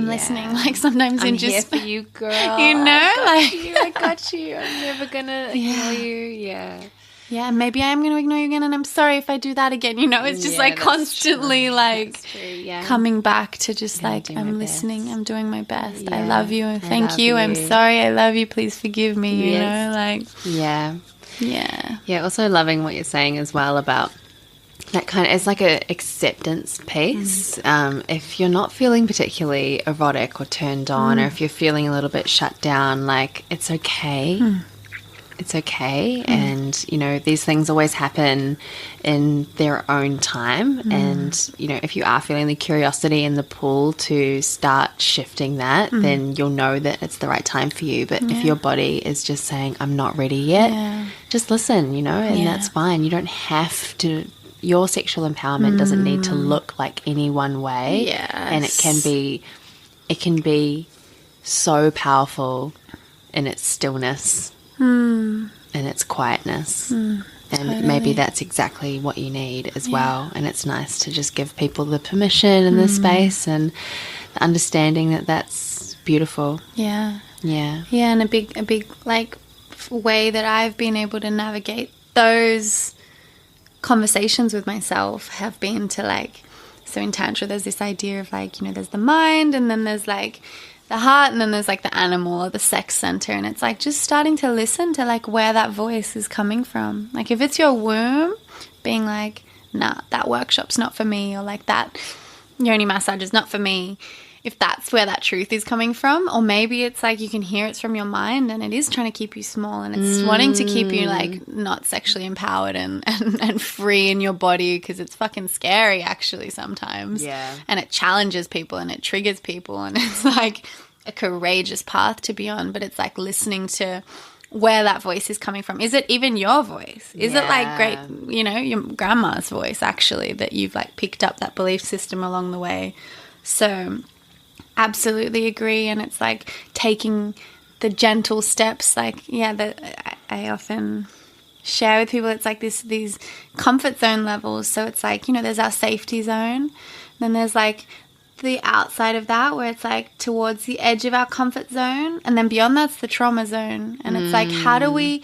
B: listening. Like sometimes
A: I'm
B: in just
A: here for you, girl.
B: You know,
A: I got you. I'm never gonna ignore you.
B: Yeah, maybe I am going to ignore you again, and I'm sorry if I do that again. You know, it's just like constantly like coming back to just like, I'm listening, I'm doing my best. Yeah. I love you, and thank you. I'm sorry, I love you. Please forgive me. You know, like yeah.
A: Also loving what you're saying as well about that kind of, it's like a acceptance piece. If you're not feeling particularly erotic or turned on, or if you're feeling a little bit shut down, like it's okay. It's okay. And, you know, these things always happen in their own time. And, you know, if you are feeling the curiosity and the pull to start shifting that, then you'll know that it's the right time for you. But if your body is just saying, I'm not ready yet, just listen, you know, and that's fine. You don't have to. Your sexual empowerment doesn't need to look like any one way. And it can be so powerful in its stillness. And its quietness. And maybe that's exactly what you need as well. And it's nice to just give people the permission and the space and the understanding that that's beautiful. Yeah, and a big like way that I've been able to navigate those conversations with myself have been to like, so in Tantra there's this idea of like, you know, there's the mind, and then there's like the heart, and then there's like the animal or the sex center, and it's like just starting to listen to like where that voice is coming from. Like if it's your womb being like, nah, that workshop's not for me, or like that yoni massage is not for me, if that's where that truth is coming from. Or maybe it's like you can hear it's from your mind, and it is trying to keep you small, and it's wanting to keep you like not sexually empowered and free in your body, because it's fucking scary actually sometimes. And it challenges people and it triggers people, and it's like a courageous path to be on. But it's like listening to where that voice is coming from. Is it even your voice? Is it like great, you know, your grandma's voice actually, that you've like picked up that belief system along the way? So absolutely agree. And it's like taking the gentle steps, like that I often share with people. It's like these comfort zone levels. So it's like, you know, there's our safety zone, then there's like
B: the outside of that, where it's like towards the edge of our comfort zone, and then beyond that's the trauma zone. And it's like, how do we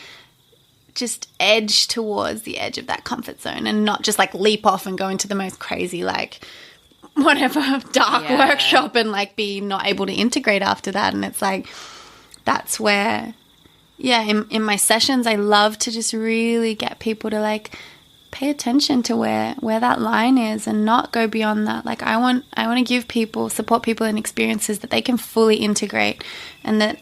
B: just edge towards the edge of that comfort zone and not just like leap off and go into the most crazy like whatever dark workshop and like be not able to integrate after that. And it's like, that's where in my sessions I love to just really get people to like pay attention to where that line is and not go beyond that. Like I want to support people in experiences that they can fully integrate and that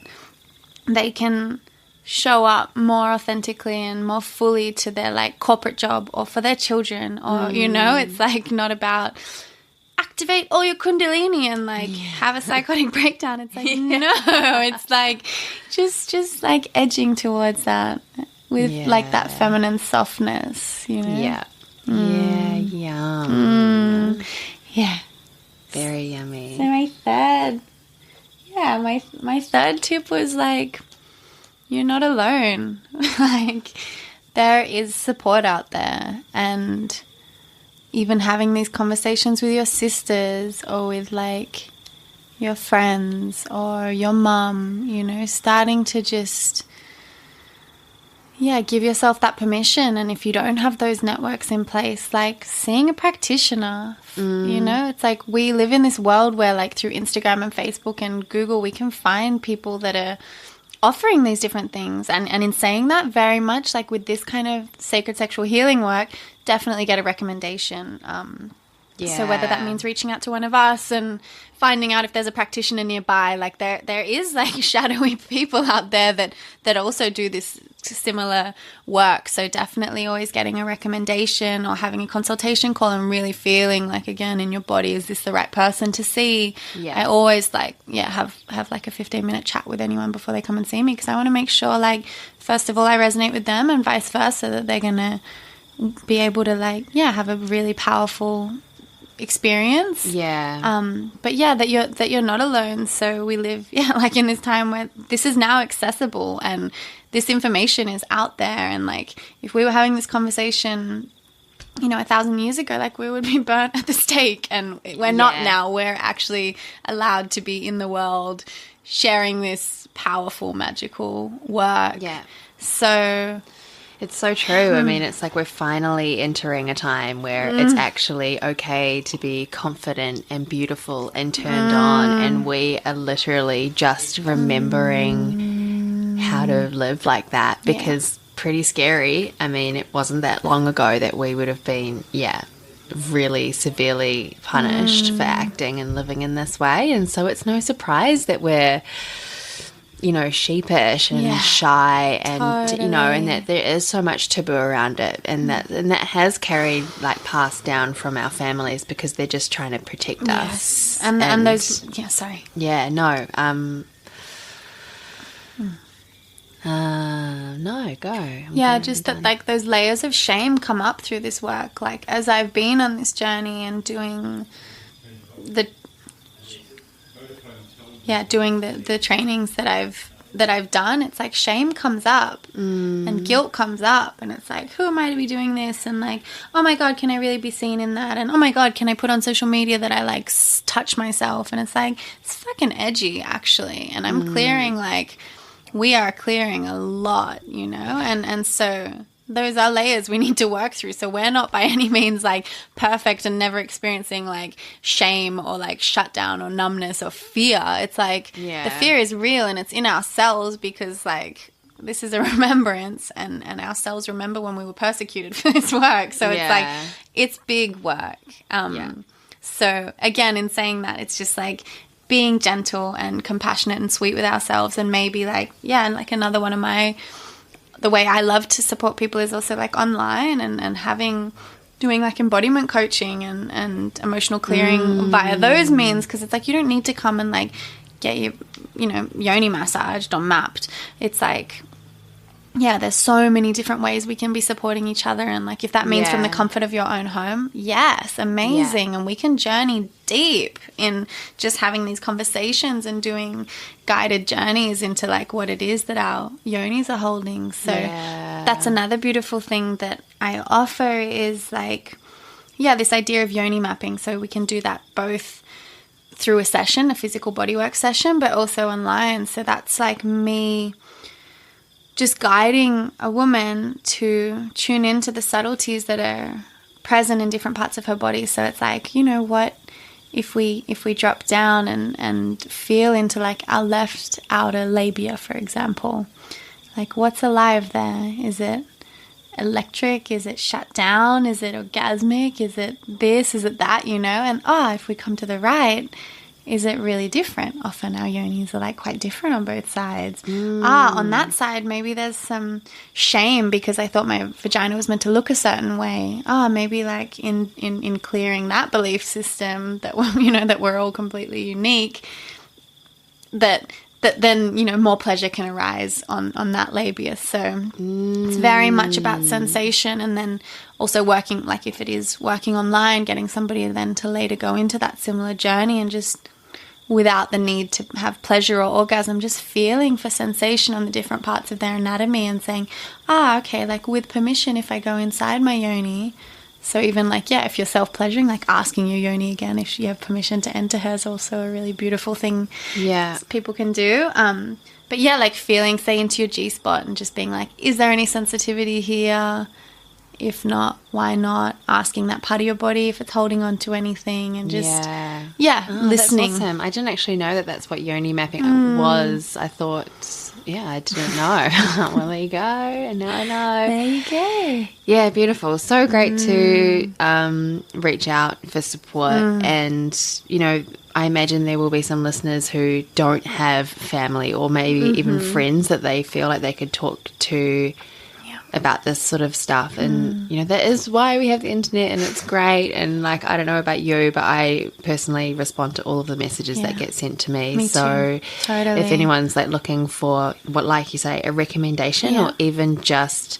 B: they can show up more authentically and more fully to their like corporate job or for their children, or you know, it's like not about activate all your kundalini and like have a psychotic breakdown. It's like no, it's like just like edging towards that with like that feminine softness, you know.
A: Yum.
B: Yeah,
A: very yummy.
B: So my third tip was like, you're not alone. Like there is support out there, and even having these conversations with your sisters or with like your friends or your mum, you know, starting to just give yourself that permission. And if you don't have those networks in place, like seeing a practitioner, you know, it's like we live in this world where like through Instagram and Facebook and Google we can find people that are offering these different things. And in saying that, very much like with this kind of sacred sexual healing work, definitely get a recommendation. So whether that means reaching out to one of us and finding out if there's a practitioner nearby, like there is like shadowy people out there that also do this similar work. So definitely always getting a recommendation or having a consultation call and really feeling like, again, in your body, is this the right person to see? I always like have like a 15-minute chat with anyone before they come and see me, because I want to make sure, like, first of all, I resonate with them and vice versa, that they're gonna be able to like have a really powerful experience. But that you're not alone. So we live like in this time where this is now accessible and this information is out there. And like if we were having this conversation, you know, 1,000 years ago, like we would be burnt at the stake, and we're not now. We're actually allowed to be in the world sharing this powerful, magical work. So
A: it's so true. I mean, it's like we're finally entering a time where it's actually okay to be confident and beautiful and turned on, and we are literally just remembering how to live like that, because pretty scary. I mean, it wasn't that long ago that we would have been, really severely punished for acting and living in this way. And so it's no surprise that we're, you know, sheepish and shy, and you know, and that there is so much taboo around it, and that has carried like passed down from our families, because they're just trying to protect us.
B: And those
A: no, go.
B: Just that like those layers of shame come up through this work. Like as I've been on this journey and doing the trainings that I've done, it's like shame comes up and guilt comes up, and it's like, who am I to be doing this? And like, oh my God, can I really be seen in that? And oh my God, can I put on social media that I like touch myself? And it's like, it's fucking edgy actually. And I'm clearing, like we are clearing a lot, you know, and so those are layers we need to work through. So we're not by any means like perfect and never experiencing like shame or like shutdown or numbness or fear. It's like the fear is real and it's in our cells, because like this is a remembrance, and our cells remember when we were persecuted for this work. So it's like, it's big work. So again, in saying that, it's just like being gentle and compassionate and sweet with ourselves, and maybe like, and like another one of the way I love to support people is also like online and doing like embodiment coaching and emotional clearing via those means, because it's like you don't need to come and like get your, you know, Yoni massaged or mapped. It's like, there's so many different ways we can be supporting each other, and like if that means from the comfort of your own home, amazing. And we can journey deep in just having these conversations and doing guided journeys into like what it is that our yonis are holding. So that's another beautiful thing that I offer is like, this idea of yoni mapping. So we can do that both through a session, a physical bodywork session, but also online. So that's like me just guiding a woman to tune into the subtleties that are present in different parts of her body. So it's like, you know what, if we drop down and feel into like our left outer labia, for example, like what's alive there? Is it electric? Is it shut down? Is it orgasmic? Is it this? Is it that? You know? And if we come to the right, is it really different? Often our yonis are like quite different on both sides. On that side, maybe there's some shame because I thought my vagina was meant to look a certain way. Maybe like in clearing that belief system that that we're all completely unique, that then, more pleasure can arise on that labia. So it's very much about sensation, and then also working, like if it is working online, getting somebody then to later go into that similar journey and just without the need to have pleasure or orgasm, just feeling for sensation on the different parts of their anatomy and saying, okay, like with permission, if I go inside my yoni. So even like, if you're self-pleasuring, like asking your yoni again, if you have permission to enter her is also a really beautiful thing people can do. But like feeling, say, into your G-spot and just being like, is there any sensitivity here? If not, why not? Asking that part of your body if it's holding on to anything and just, listening.
A: That's awesome. I didn't actually know that that's what yoni mapping was. I thought, I didn't know. Well, there you go. And now I know.
B: There you go.
A: Yeah, beautiful. So great to reach out for support. And, I imagine there will be some listeners who don't have family or maybe even friends that they feel like they could talk to about this sort of stuff. And that is why we have the internet, and it's great. And like, I don't know about you, but I personally respond to all of the messages that get sent to me. So
B: totally.
A: If anyone's like looking for what, like you say, a recommendation or even just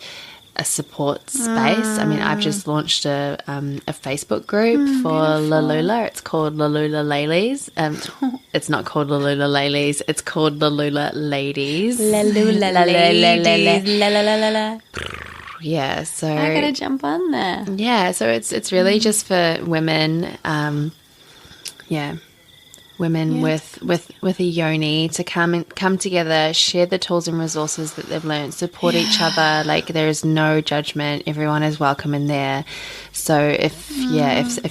A: a support space. I mean, I've just launched a Facebook group for Lalulah. It's called Lalulah Ladies. It's not called Lalulah Ladies. It's called Lalulah Ladies.
B: Lalulah Ladies. La la la la la.
A: Yeah, so
B: I gotta jump on there.
A: Yeah, so it's really just for women. Women with a yoni to come together, share the tools and resources that they've learned, support each other. Like, there is no judgment. Everyone is welcome in there. So if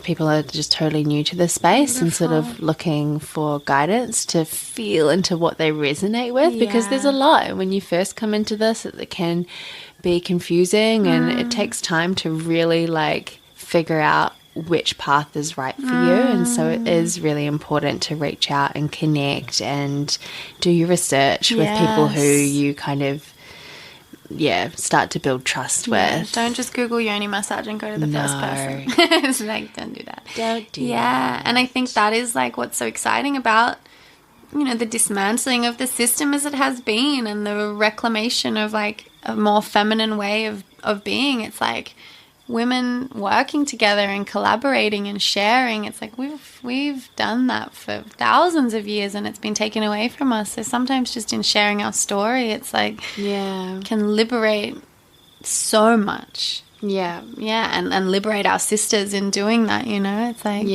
A: people are just totally new to the space and sort of looking for guidance to feel into what they resonate with, because there's a lot. When you first come into this, it can be confusing and it takes time to really like figure out which path is right for you. And so it is really important to reach out and connect and do your research with people who you kind of start to build trust with.
B: Don't just Google yoni massage and go to the first person. It's like, don't do that.
A: Don't do that.
B: And I think that is like what's so exciting about the dismantling of the system as it has been, and the reclamation of like a more feminine way of being. It's like women working together and collaborating and sharing. It's like we've done that for thousands of years and it's been taken away from us. So sometimes just in sharing our story, it's like can liberate so much. And liberate our sisters in doing that. It's like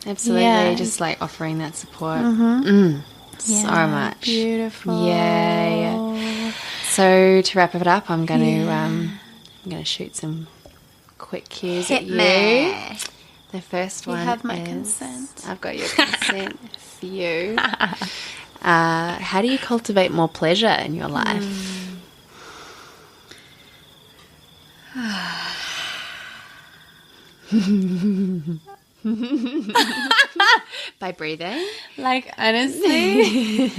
A: absolutely. Just like offering that support. So much
B: beautiful.
A: So to wrap it up, I'm going to shoot some quick cues at you. The first one
B: have my
A: is,
B: consent.
A: I've got your consent for you. How do you cultivate more pleasure in your life? By breathing.
B: Like, honestly.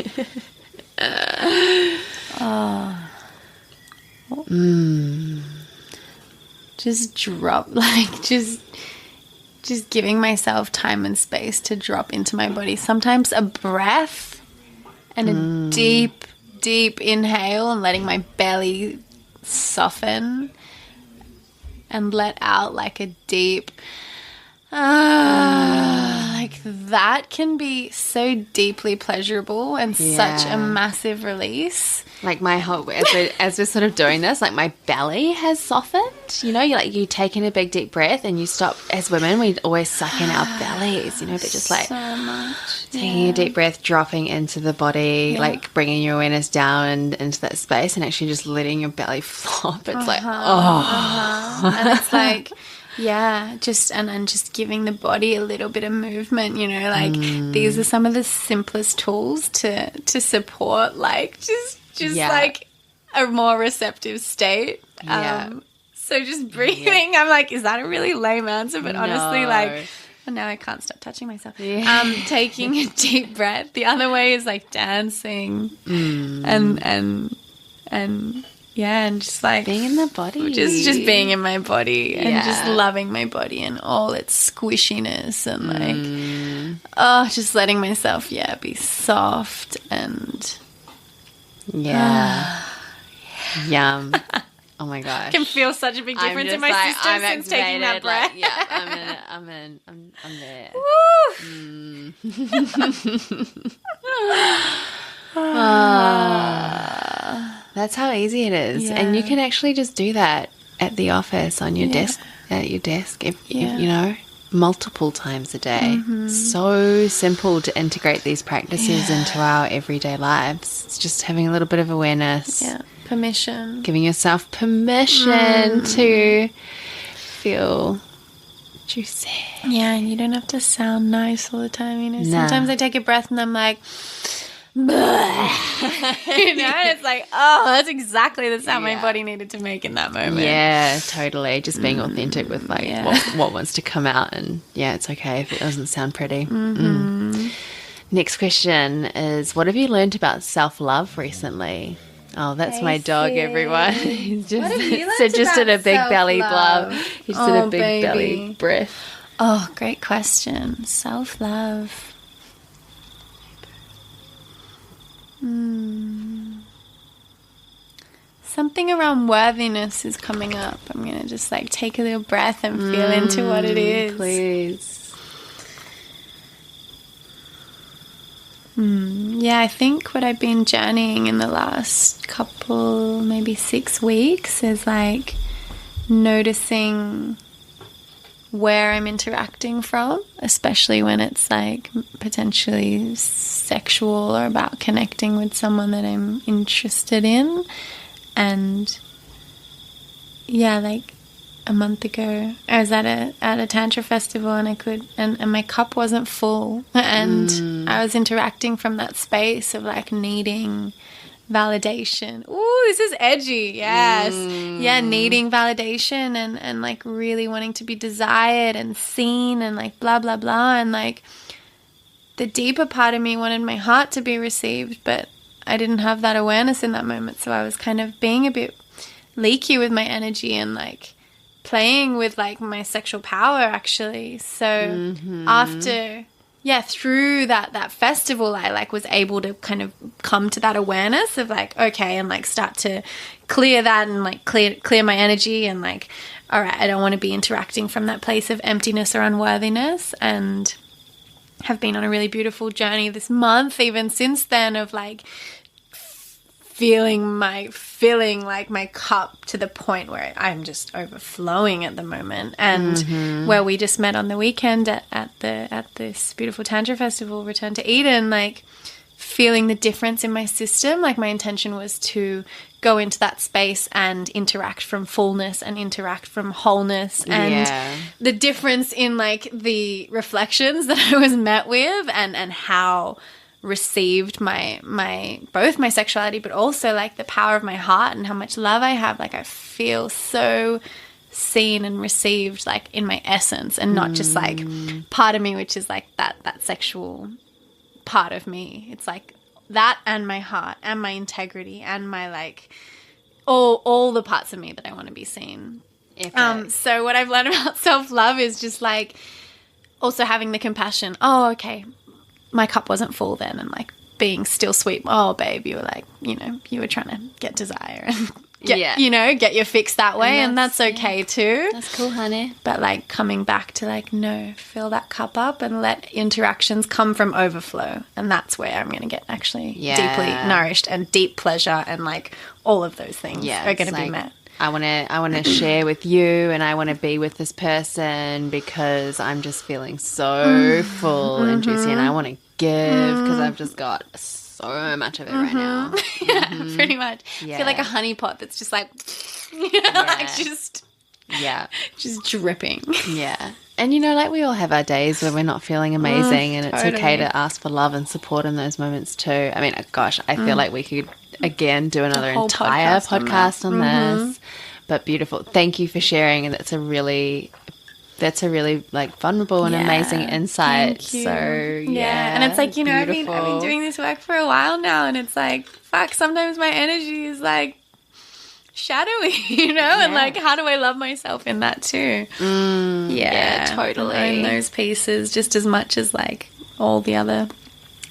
B: Just drop, like, just giving myself time and space to drop into my body. Sometimes a breath and a deep, deep inhale and letting my belly soften and let out like a deep, like like that can be so deeply pleasurable and such a massive release.
A: Like my whole, as we're sort of doing this, like my belly has softened. You know, you take in a big deep breath and you stop. As women, we always suck in our bellies, you know, but just like
B: so much.
A: taking a deep breath, dropping into the body, like bringing your awareness down and into that space, and actually just letting your belly flop. It's like,
B: and it's like, just and just giving the body a little bit of movement, you know, like these are some of the simplest tools to support, like just like a more receptive state. So just breathing. I'm like, is that a really lame answer? But honestly, like, now I can't stop touching myself. Taking a deep breath. The other way is like dancing and just like
A: being in the body,
B: just being in my body and just loving my body and all its squishiness and like just letting myself be soft and
A: yum. Oh my gosh,
B: I can feel such a big difference in my system since taking that breath.
A: Like, I'm there. That's how easy it is, and you can actually just do that at the office on your desk, if you know, multiple times a day. So simple to integrate these practices into our everyday lives. It's just having a little bit of awareness,
B: permission,
A: giving yourself permission to feel juicy.
B: And you don't have to sound nice all the time, you know. Sometimes I take a breath and I'm like, you know, and it's like, that's exactly the sound my body needed to make in that moment.
A: Yeah, totally. Just being authentic with like what wants to come out, and it's okay if it doesn't sound pretty. Next question is, what have you learned about self-love recently? Oh, that's my dog, everyone. He's just did a big belly blub. He just did a big belly breath.
B: Oh, great question. Self-love. Something around worthiness is coming up. I'm going to just like take a little breath and feel into what it is.
A: Please.
B: I think what I've been journeying in the last couple, maybe 6 weeks is like noticing where I'm interacting from, especially when it's like potentially sexual or about connecting with someone that I'm interested in. And like a month ago I was at a tantra festival and my cup wasn't full, and I was interacting from that space of like needing validation. Ooh, this is edgy. Yes. Needing validation and like really wanting to be desired and seen and like blah blah blah, and like the deeper part of me wanted my heart to be received, but I didn't have that awareness in that moment. So I was kind of being a bit leaky with my energy and like playing with like my sexual power actually. So after through that festival, I like was able to kind of come to that awareness of like, okay, and like start to clear that and like clear my energy and like, all right, I don't want to be interacting from that place of emptiness or unworthiness, and have been on a really beautiful journey this month, even since then, of like filling like my cup to the point where I'm just overflowing at the moment. And where we just met on the weekend at this beautiful tantra festival, Return to Eden, like feeling the difference in my system. Like my intention was to go into that space and interact from fullness and interact from wholeness, and the difference in like the reflections that I was met with and how received my both my sexuality, but also like the power of my heart and how much love I have. Like I feel so seen and received, like in my essence, and not just like part of me, which is like that sexual part of me. It's like that and my heart and my integrity and my like all the parts of me that I want to be seen. So what I've learned about self-love is just like also having the compassion. Oh, okay, my cup wasn't full then, and like being still sweet. Oh, babe, you were like, you know, you were trying to get desire and get your fix that way, and that's
A: that's-
B: okay too.
A: That's cool, honey.
B: But like coming back to like, no, fill that cup up and let interactions come from overflow. And that's where I'm going to get actually deeply nourished, and deep pleasure, and like all of those things are going to be met.
A: I want to share with you, and I want to be with this person because I'm just feeling so full and juicy, and I want to give because I've just got so much of it right now.
B: Yeah, pretty much.
A: Yeah.
B: I feel like a honey pot that's just like, like just dripping.
A: Yeah. And, like we all have our days where we're not feeling amazing, and it's okay to ask for love and support in those moments too. I mean, gosh, I feel like we could, again, do another entire podcast on this. But beautiful. Thank you for sharing. And that's a really like vulnerable and amazing insight.
B: Thank you.
A: So,
B: and it's like, I've been doing this work for a while now, and it's like, fuck, sometimes my energy is like shadowy, and like, how do I love myself in that too?
A: Totally.
B: In those pieces just as much as like all the other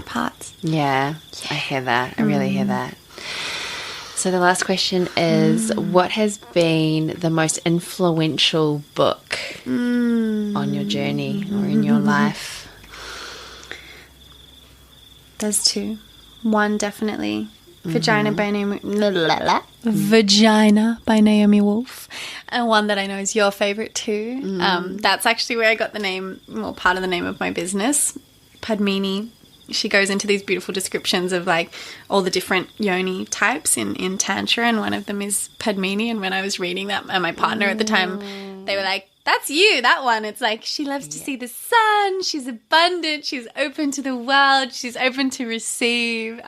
B: parts.
A: Yeah, I hear that. I really hear that. So the last question is, what has been the most influential book on your journey or in your life?
B: There's two. One, definitely Vagina by Naomi Wolf, and one that I know is your favorite too. That's actually where I got the name, well, part of the name of my business, Padmini. She goes into these beautiful descriptions of like all the different yoni types in Tantra, and one of them is Padmini. And when I was reading that, and my partner at the time, they were like, that's you, that one. It's like, she loves to see the sun, she's abundant, she's open to the world, she's open to receive.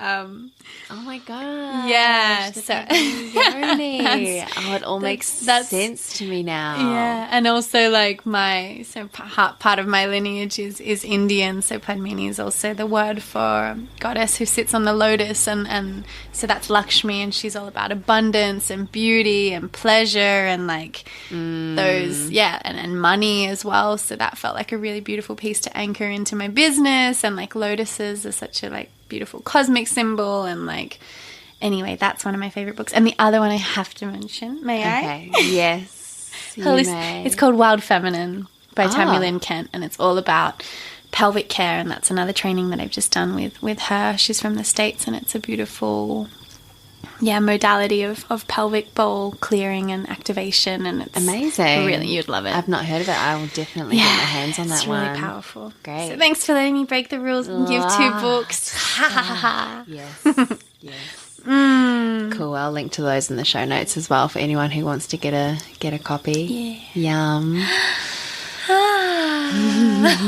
A: Oh my god!
B: Yeah,
A: so Yoni. It all makes sense to me now.
B: Yeah, and also like part of my lineage is Indian, so Padmini is also the word for goddess who sits on the lotus, and so that's Lakshmi, and she's all about abundance and beauty and pleasure and like those and money as well. So that felt like a really beautiful piece to anchor into my business, and like lotuses are such a like beautiful cosmic symbol, and like anyway, that's one of my favorite books. And the other one I have to mention, may I?
A: Yes,
B: it's called Wild Feminine by Tammy Lynn Kent, and it's all about pelvic care, and that's another training that I've just done with her. She's from the States, and it's a beautiful modality of pelvic bowl clearing and activation, and it's
A: amazing.
B: Really, you'd love it.
A: I've not heard of it. I will definitely get my hands on that one.
B: It's really powerful.
A: Great.
B: So thanks for letting me break the rules and give 2 books.
A: Yes. Cool. I'll link to those in the show notes as well for anyone who wants to get a copy. Yum.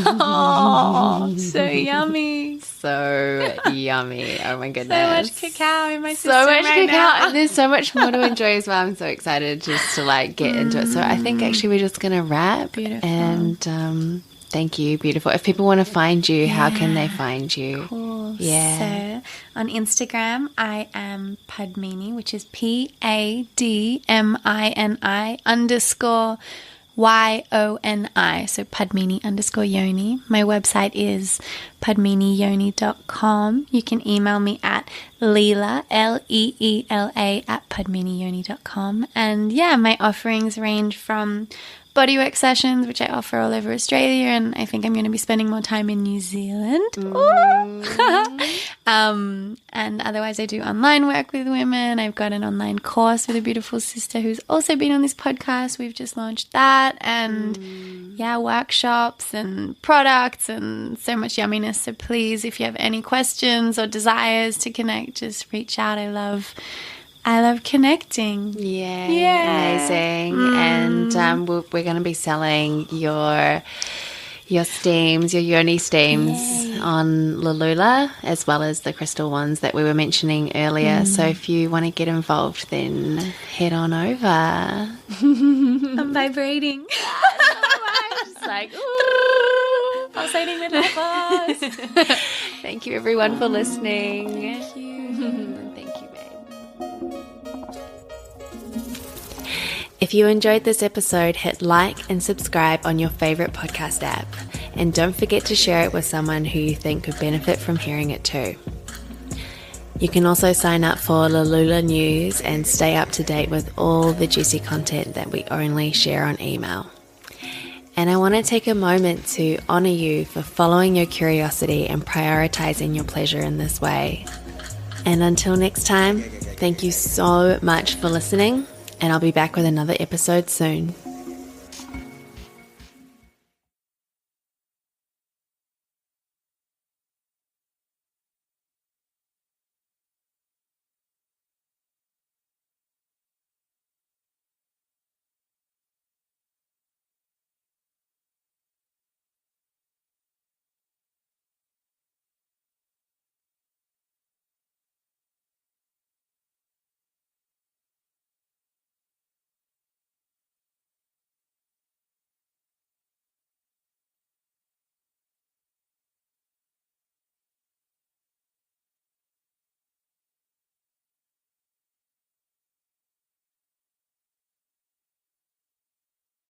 B: Oh, so yummy.
A: So yummy. Oh my goodness.
B: So much cacao in my system
A: now. And there's so much more to enjoy as well. I'm so excited just to like get into it. So I think actually we're just going to wrap.
B: Beautiful.
A: And thank you. Beautiful. If people want to find you, how can they find you?
B: Cool.
A: Yeah.
B: So on Instagram, I am Padmini, which is PADMINI_ YONI, so Padmini_Yoni. My website is padminiyoni.com. You can email me at Leila, LEELA, at padminiyoni.com. And my offerings range from bodywork sessions, which I offer all over Australia, and I think I'm going to be spending more time in New Zealand. And otherwise I do online work with women. I've got an online course with a beautiful sister who's also been on this podcast. We've just launched that, and workshops and products and so much yumminess. So please, if you have any questions or desires to connect, just reach out. I love connecting.
A: Amazing. And we're going to be selling your steams, your yoni steams on Lalulah, as well as the crystal ones that we were mentioning earlier. So if you want to get involved, then head on over.
B: I'm vibrating.
A: Just like,
B: pulsating with my buzz.
A: Thank you everyone for listening.
B: Thank you.
A: Thank you, babe. If you enjoyed this episode, hit like and subscribe on your favorite podcast app. And don't forget to share it with someone who you think could benefit from hearing it too. You can also sign up for Lalulah news and stay up to date with all the juicy content that we only share on email. And I want to take a moment to honor you for following your curiosity and prioritizing your pleasure in this way. And until next time, thank you so much for listening, and I'll be back with another episode soon.